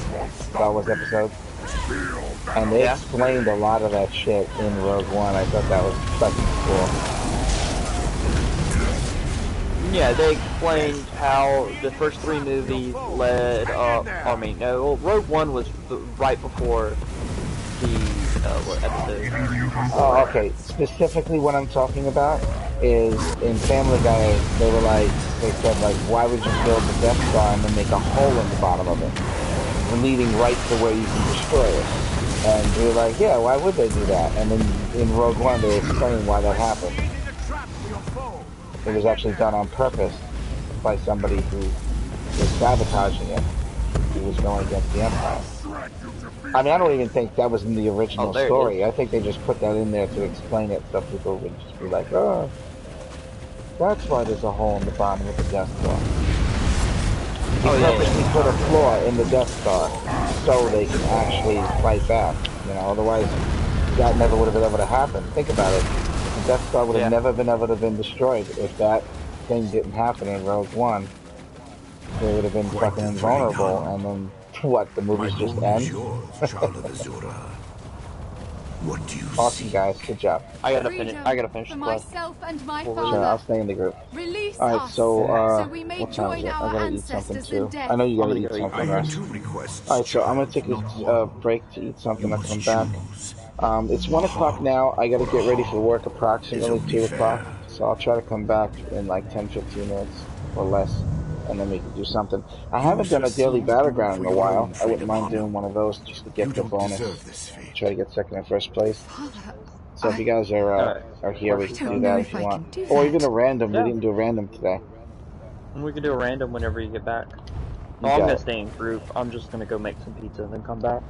Star Wars episodes, and they Yeah. explained a lot of that shit in Rogue One. I thought that was fucking cool. Yeah, they explained how the first 3 movies led up. I mean, no, well, Rogue One was right before the what episode? Oh, okay. Specifically, what I'm talking about is in Family Guy. They said like, why would you build the Death Star and then make a hole in the bottom of it, leading right to where you can destroy it? And we were like, yeah, why would they do that? And then in Rogue One, they explained why that happened. It was actually done on purpose by somebody who was sabotaging it, who was going against the Empire. I mean, I don't even think that was in the original story. I think they just put that in there to explain it so people would just be like, oh, that's why there's a hole in the bottom of the Death Star. He purposely put a flaw in the Death Star so they can actually fight back. You know, otherwise that never would have been able to happen. Think about it. The Death Star would have never been able to have been destroyed if that thing didn't happen in Rogue One. They would have been fucking invulnerable, and then what? The movies just end. What do you Awesome, guys. Good job. I gotta finish for the quest. myself and my Sure, father. I'll stay in the group. Release Alright, us, so we may what time is join it? our I gotta eat something ancestors too. in death. I know you gotta eat go something, I have right? 2 requests. Alright, so I'm gonna take a break to eat something. I'll come back. It's 1 o'clock now. I gotta get ready for work approximately 2 o'clock. So I'll try to come back in like 10-15 minutes or less, and then we can do something. I haven't done a daily battleground in a while. I wouldn't mind doing one of those just to get the bonus. Try to get second and first place. Father, So if you guys are here, we can do that if you want. Or even a random. We didn't do a random today. We can do a random whenever you get back. You I'm got gonna it. stay in group. I'm just gonna go make some pizza and then come back.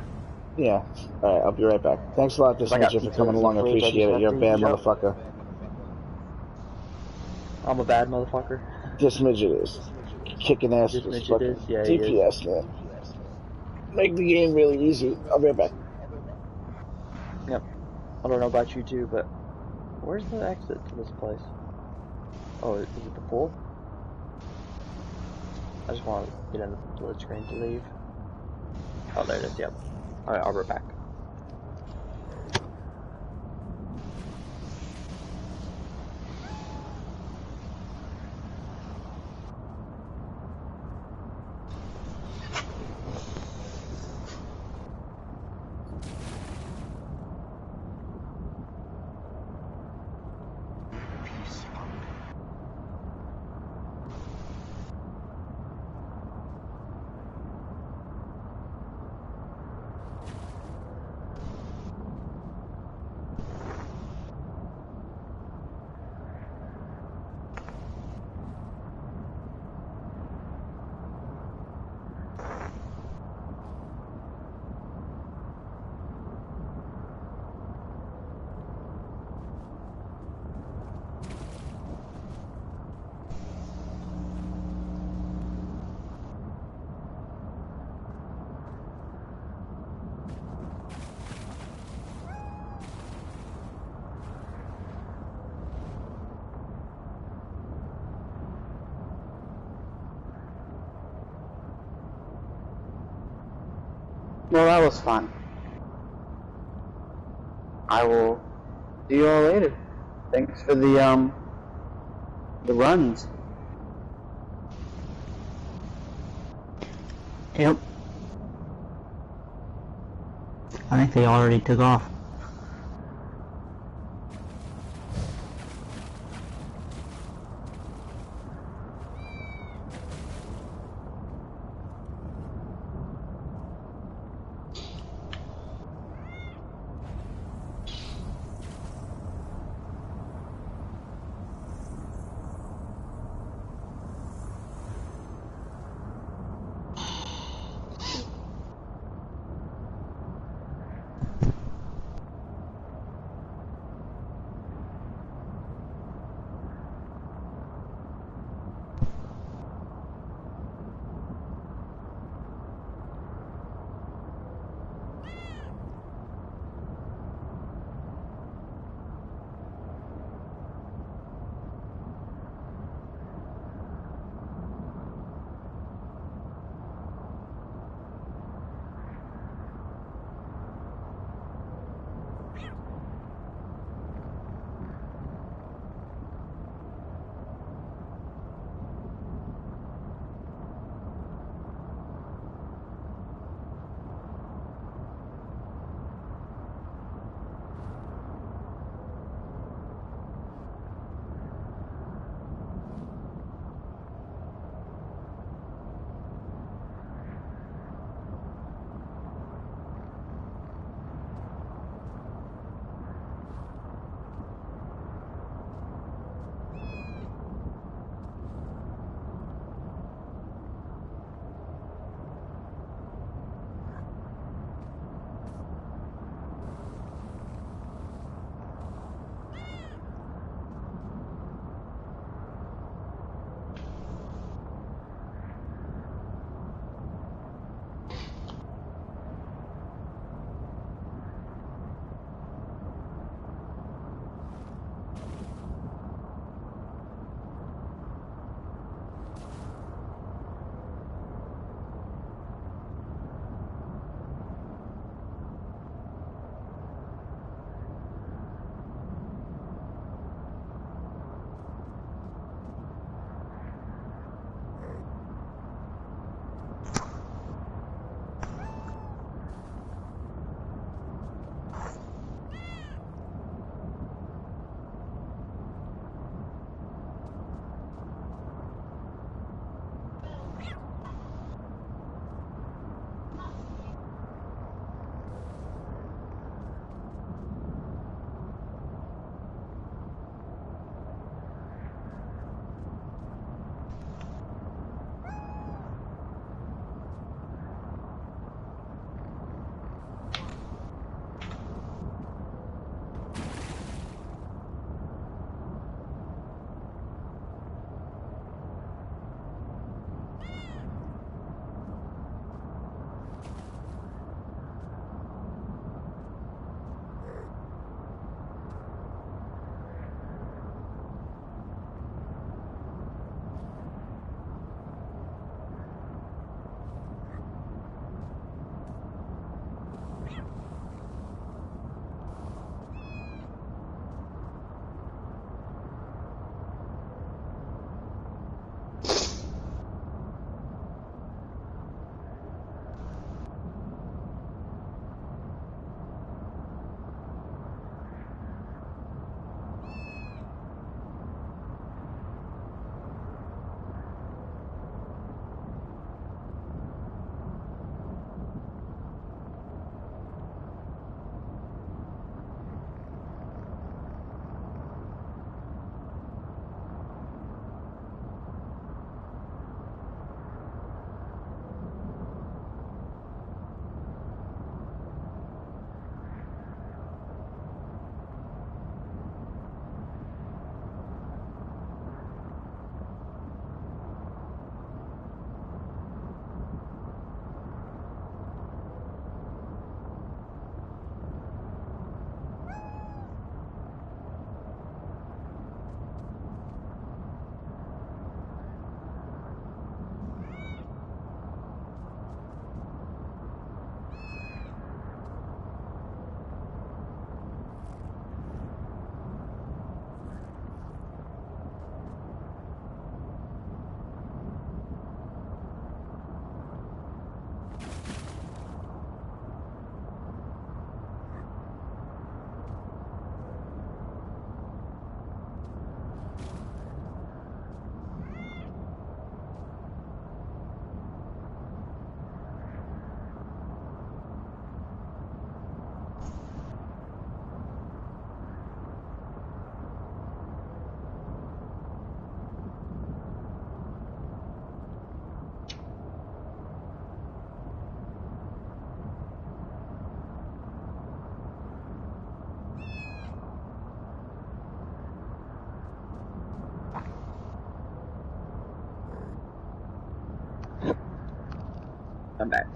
Yeah. Alright, I'll be right back. Thanks a lot, I got Dismidget, for pizza coming in the along. I fridge, I appreciate just it. have You're a to bad heat it up. motherfucker. I'm a bad motherfucker. Dismidget is kicking ass with his Dismidget fucking is? Yeah, he is. DPS, man. Make the game really easy. I'll be right back. Yep. I don't know about you two, but where's the exit to this place? Oh, is it the pool? I just want to get in the split screen to leave. Oh, there it is, yep. Alright, I'll be right back. Well, that was fun. I will see you all later. Thanks for the runs. Yep. I think they already took off. come back.